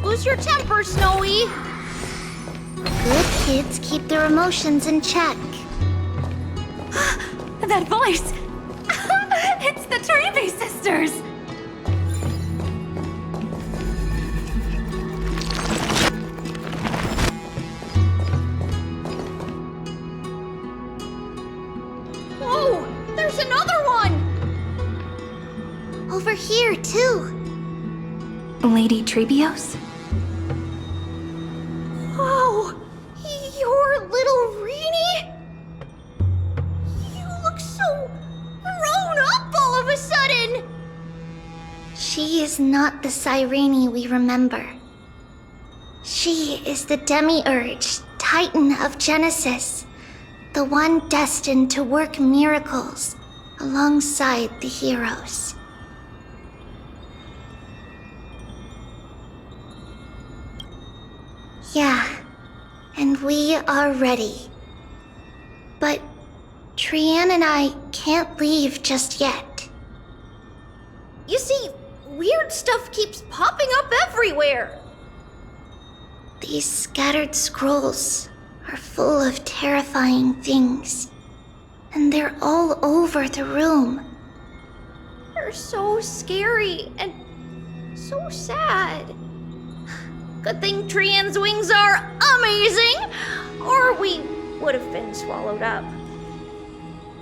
Lose your temper, Snowy. Good kids keep their emotions in check. That voice! It's the Trailblaze sisters! Whoa! There's another one! Over here, too. Lady Treebios? Oh, your little Reenie? You look so grown up all of a sudden! She is not the Cyrene we remember. She is the Demiurge, Titan of Genesis, the one destined to work miracles alongside the heroes. Yeah, and we are ready. But Trian and I can't leave just yet. You see, weird stuff keeps popping up everywhere. These scattered scrolls are full of terrifying things, and they're all over the room. They're so scary and so sad. Good thing Trian's wings are amazing, or we would have been swallowed up.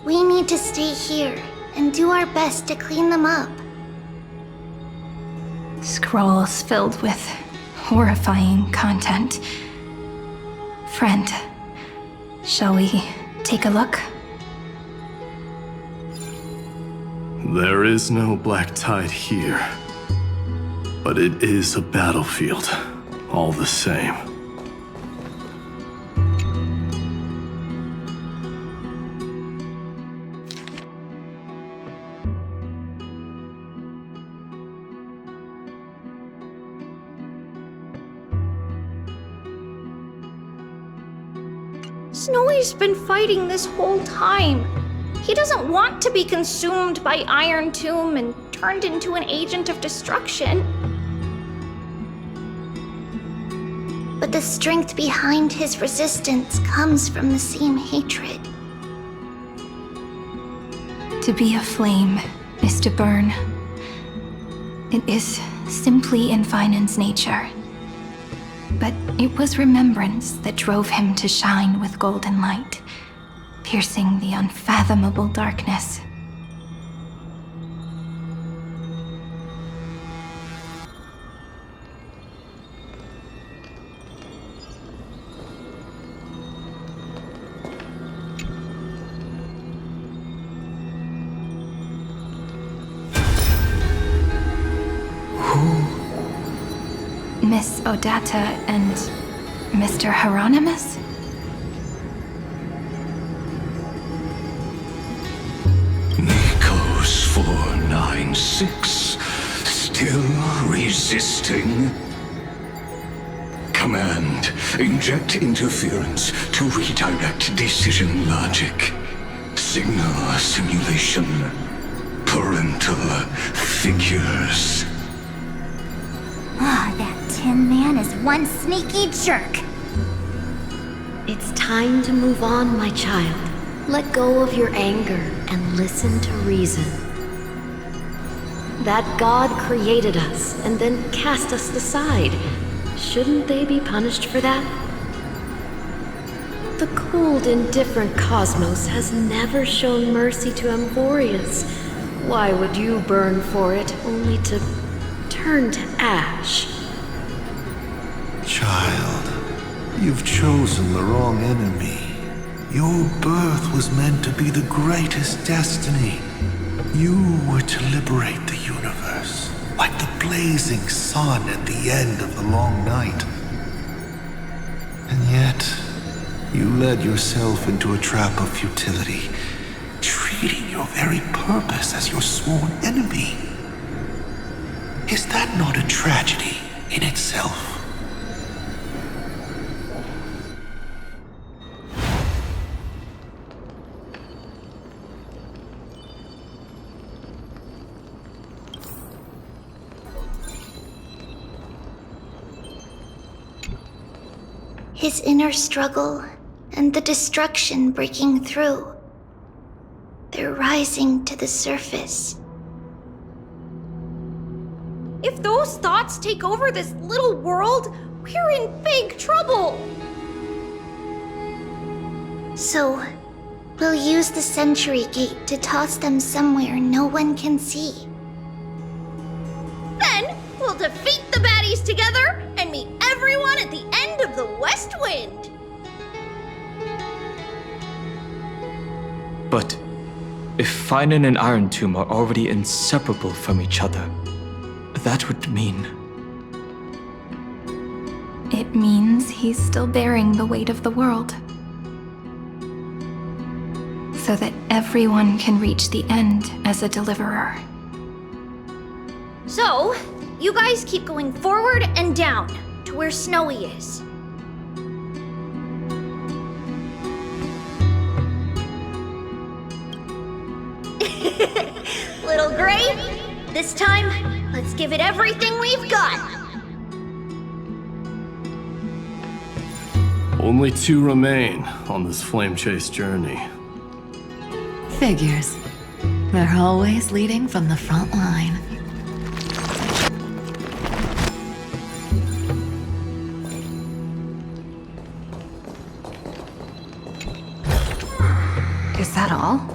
We need to stay here and do our best to clean them up. Scrolls filled with horrifying content. Friend, Shall we take a look? There is no black tide here. But it is a battlefield, all the same. Snowy's been fighting this whole time. He doesn't want to be consumed by Iron Tomb and turned into an agent of destruction. But the strength behind his resistance comes from the same hatred. To be a flame is to burn. It is simply in Vinan's nature. But it was remembrance that drove him to shine with golden light, piercing the unfathomable darkness. Miss Odata and Mr. Hieronymus? Nikos 496, still resisting? Command, inject interference to redirect decision logic. Signal simulation. Parental figures. Ah, that Tin Man is one sneaky jerk. It's time to move on, my child. Let go of your anger and listen to reason. That God created us and then cast us aside. Shouldn't they be punished for that? The cold, indifferent cosmos has never shown mercy to Amphorius. Why would you burn for it, only to turn to ash? Child, you've chosen the wrong enemy. Your birth was meant to be the greatest destiny. You were to liberate the universe, like the blazing sun at the end of the long night. And yet, you led yourself into a trap of futility, treating your very purpose as your sworn enemy. Is that not a tragedy in itself? His inner struggle and the destruction breaking through. They're rising to the surface. If those thoughts take over this little world, we're in big trouble. So, we'll use the Century Gate to toss them somewhere no one can see. Then, we'll defeat the baddies together and meet everyone at the end of the West Wind. But if Finan and Iron Tomb are already inseparable from each other, that would mean... It means he's still bearing the weight of the world. So that everyone can reach the end as a deliverer. So, you guys keep going forward and down to where Snowy is. Little Gray, this time, let's give it everything we've got. Only 2 remain on this flame chase journey. Figures. They're always leading from the front line. Is that all?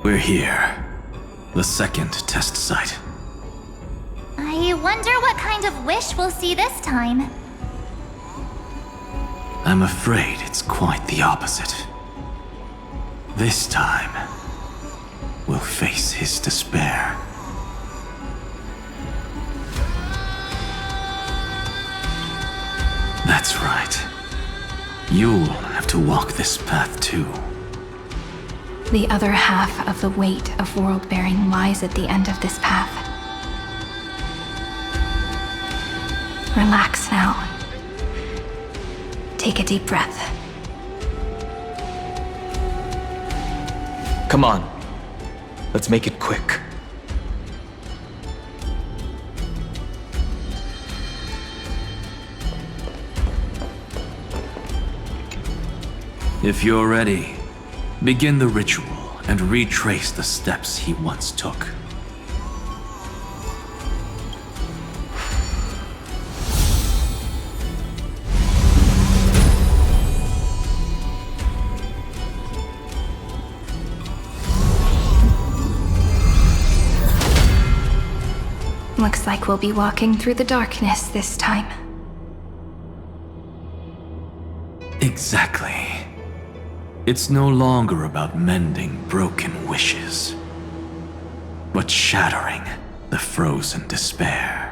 We're here. The second test site. I wonder what kind of wish we'll see this time. I'm afraid it's quite the opposite. This time, we'll face his despair. That's right. You'll have to walk this path too. The other half of the weight of world-bearing lies at the end of this path. Relax now. Take a deep breath. Come on. Let's make it quick. If you're ready, begin the ritual and retrace the steps he once took. Looks like we'll be walking through the darkness this time. Exactly. It's no longer about mending broken wishes, but shattering the frozen despair.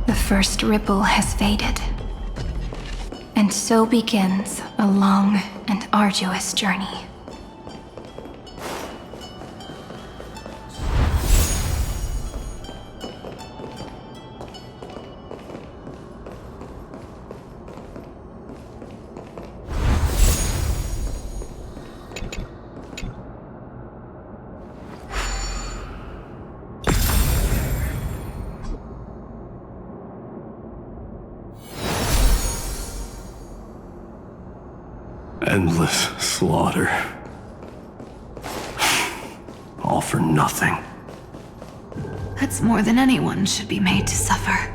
The first ripple has faded. And so begins a long and arduous journey. Endless slaughter. All for nothing. That's more than anyone should be made to suffer.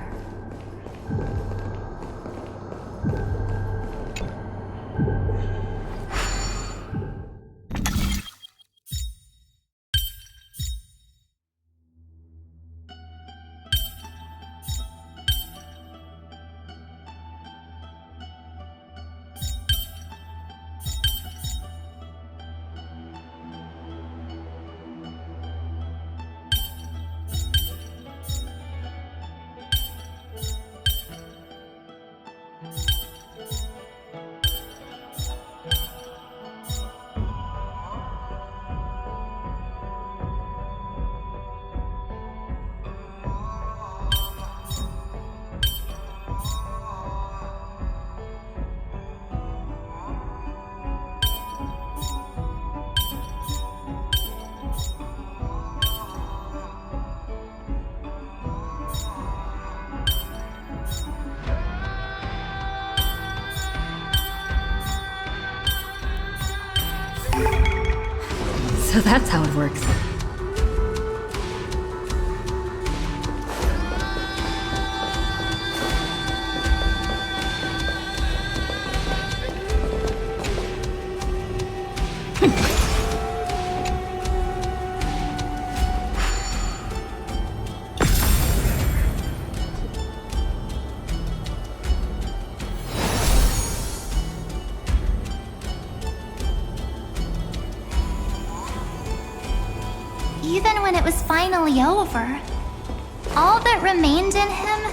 So that's how it works. even when it was finally over, all that remained in him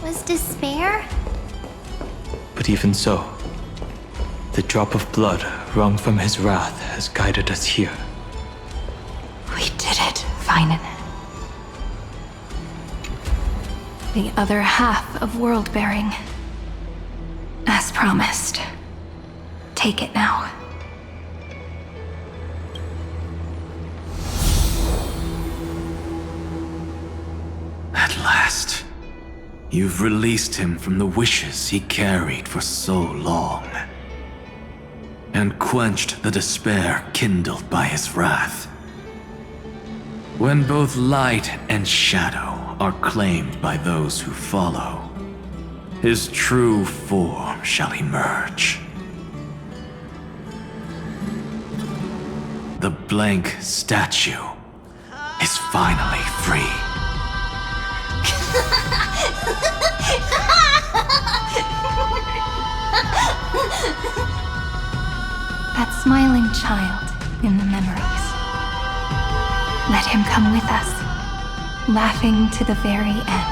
was despair? But even so, the drop of blood wrung from his wrath has guided us here. We did it, Feinen. The other half of world-bearing. As promised. Take it now. At last, you've released him from the wishes he carried for so long, and quenched the despair kindled by his wrath. When both light and shadow are claimed by those who follow, his true form shall emerge. The blank statue is finally free. That smiling child in the memories. Let him come with us, laughing to the very end.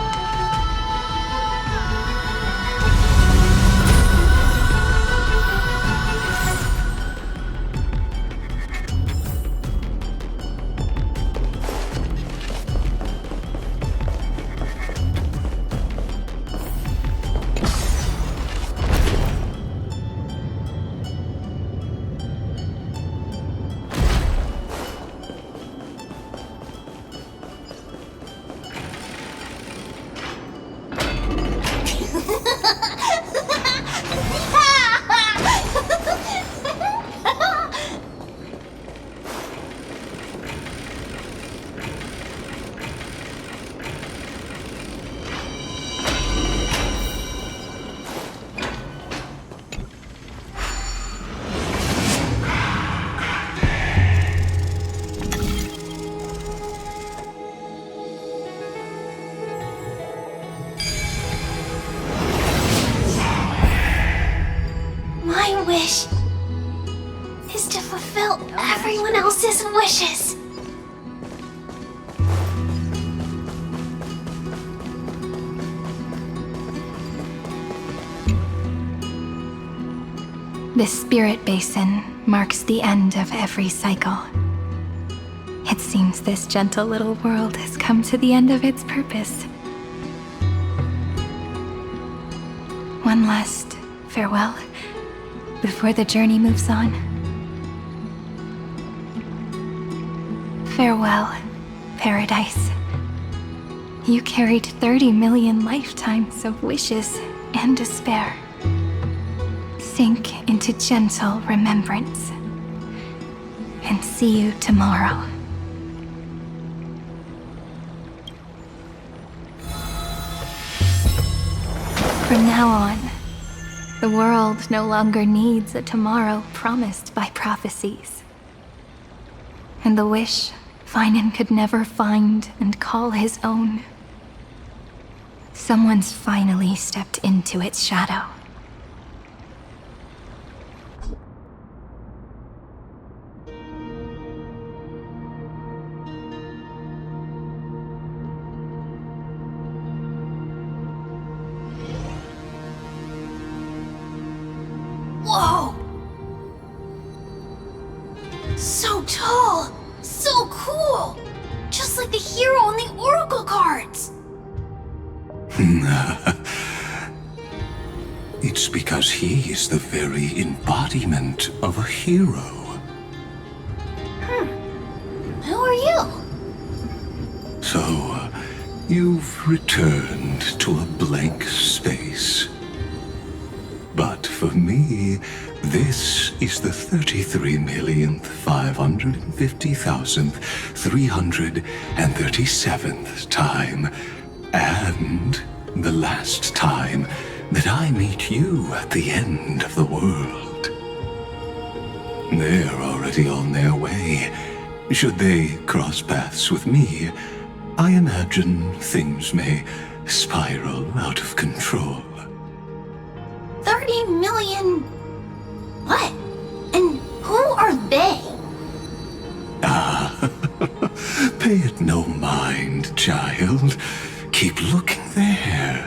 My wish is to fulfill everyone else's wishes. This spirit basin marks the end of every cycle. It seems this gentle little world has come to the end of its purpose. One last farewell before the journey moves on. Farewell, Paradise. You carried 30 million lifetimes of wishes and despair. Sink into gentle remembrance. And see you tomorrow. From now on, the world no longer needs a tomorrow promised by prophecies. And the wish Feinen could never find and call his own. Someone's finally stepped into its shadow. Whoa! So tall! So cool! Just like the hero in the Oracle cards! It's because he is the very embodiment of a hero. Who are you? So, you've returned to a blank space. But for me, this is the 33,550,337th time, and the last time that I meet you at the end of the world. They're already on their way. Should they cross paths with me, I imagine things may spiral out of control. 30 million... What? And who are they? Pay it no mind, child. Keep looking there.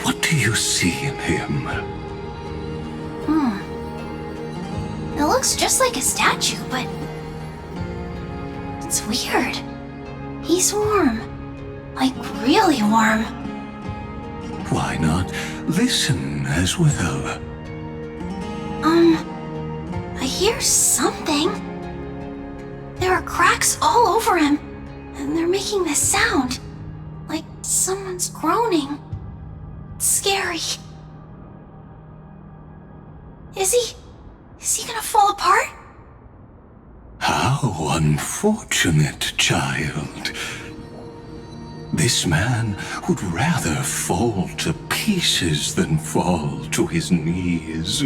What do you see in him? It looks just like a statue, but it's weird. He's warm. Like, really warm. Why not listen as well? I hear something. There are cracks all over him, and they're making this sound. Like someone's groaning. It's scary. Is he gonna fall apart? How unfortunate, child. This man would rather fall to pieces than fall to his knees.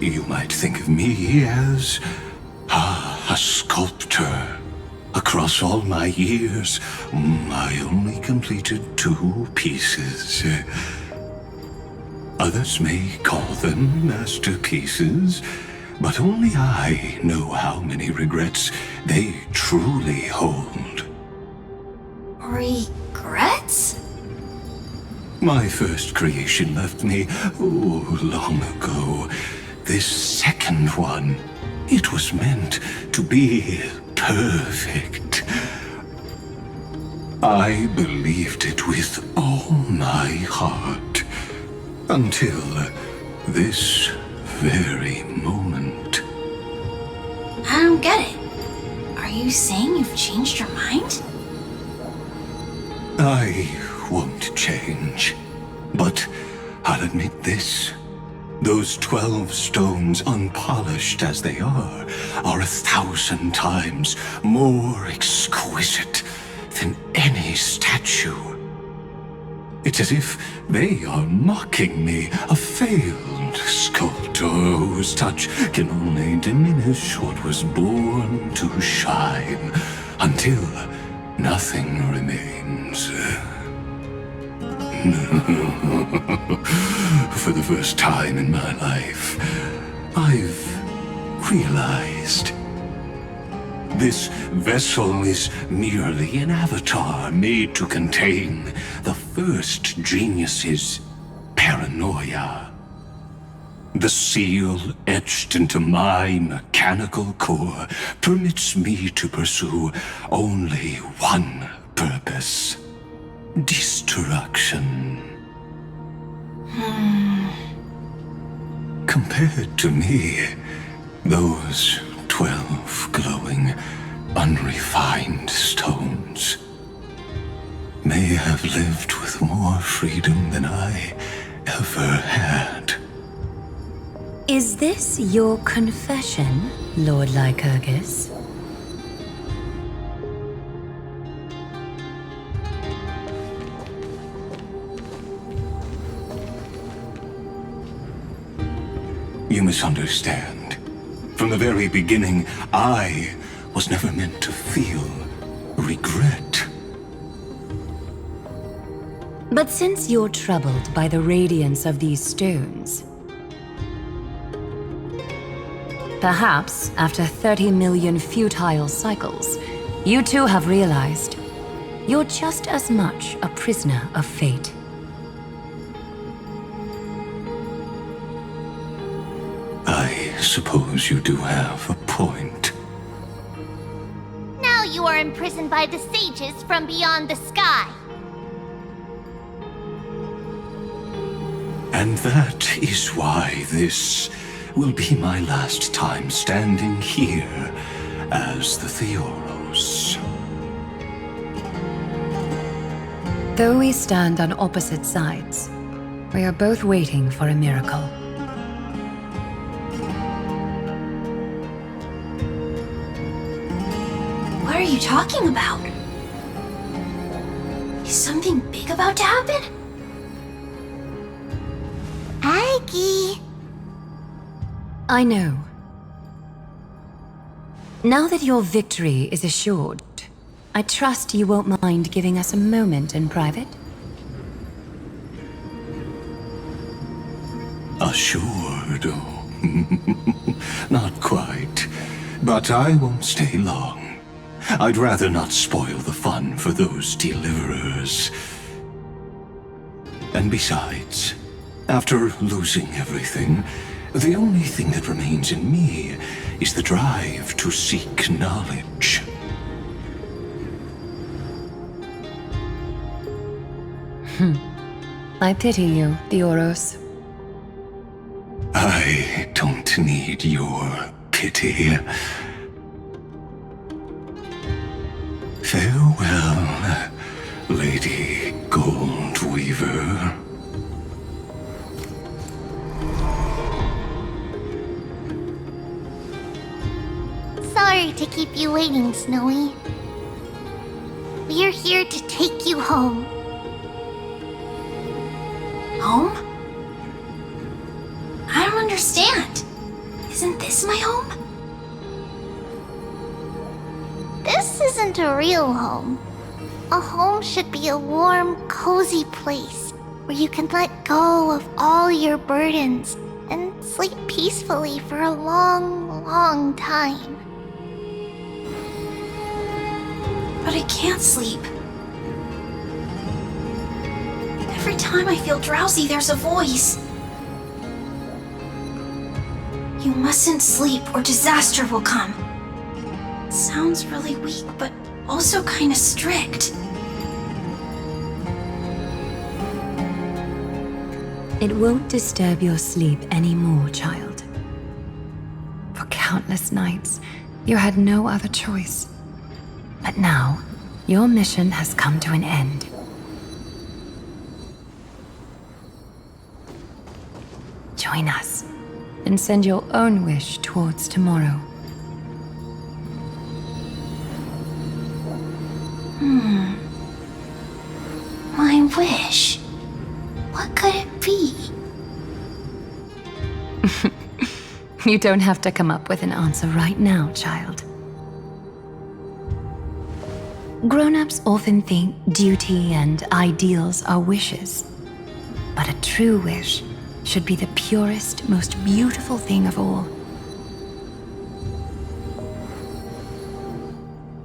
You might think of me as a sculptor. Across all my years, I only completed 2 pieces. Others may call them masterpieces, but only I know how many regrets they truly hold. Regrets? My first creation left me, long ago. This second one, it was meant to be perfect. I believed it with all my heart, until this very moment. I don't get it. Are you saying you've changed your mind? I won't change, but I'll admit this. Those 12 stones, unpolished as they are 1,000 times more exquisite than any statue. It's as if they are mocking me, a failed sculptor whose touch can only diminish what was born to shine, until nothing remains. For the first time in my life, I've realized this vessel is merely an avatar made to contain the first genius's paranoia. The seal etched into my mechanical core permits me to pursue only one purpose: destruction. Compared to me, those 12 glowing, unrefined stones may have lived with more freedom than I ever had. Is this your confession, Lord Lycurgus? You misunderstand. From the very beginning, I was never meant to feel regret. But since you're troubled by the radiance of these stones, perhaps after 30 million futile cycles, you too have realized you're just as much a prisoner of fate. I suppose you do have a point. Now you are imprisoned by the sages from beyond the sky. And that is why this will be my last time standing here as the Theoros. Though we stand on opposite sides, we are both waiting for a miracle. What are you talking about? Is something big about to happen? Aggie. I know. Now that your victory is assured, I trust you won't mind giving us a moment in private? Assured? Oh, not quite. But I won't stay long. I'd rather not spoil the fun for those deliverers. And besides, after losing everything, the only thing that remains in me is the drive to seek knowledge. I pity you, Theoros. I don't need your pity. Farewell, Lady Goldweaver. Sorry to keep you waiting, Snowy. We're here to take you home. Home? I don't understand. Isn't this my home? This isn't a real home. A home should be a warm, cozy place where you can let go of all your burdens and sleep peacefully for a long, long time. But I can't sleep. Every time I feel drowsy, there's a voice. You mustn't sleep or disaster will come. It sounds really weak, but also kind of strict. It won't disturb your sleep anymore, child. For countless nights, you had no other choice. But now, your mission has come to an end. Join us, and send your own wish towards tomorrow. My wish. What could it be? You don't have to come up with an answer right now, child. Grown-ups often think duty and ideals are wishes. But a true wish should be the purest, most beautiful thing of all.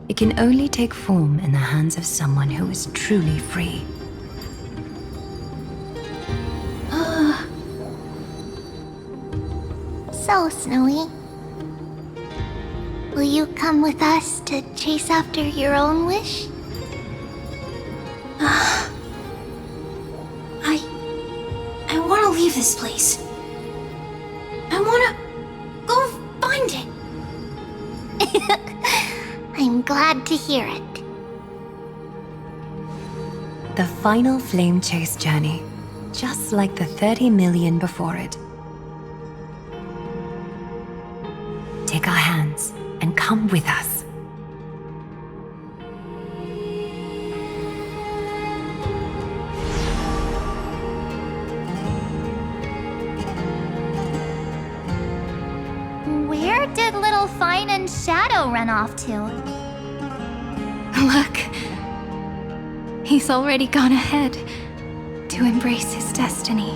It can only take form in the hands of someone who is truly free. So, Snowy, will you come with us to chase after your own wish? I want to leave this place. I want to go find it. I'm glad to hear it. The final flame chase journey, just like the 30 million before it. Take our hands and come with us. Where did little Fine and Shadow run off to? Look. He's already gone ahead to embrace his destiny.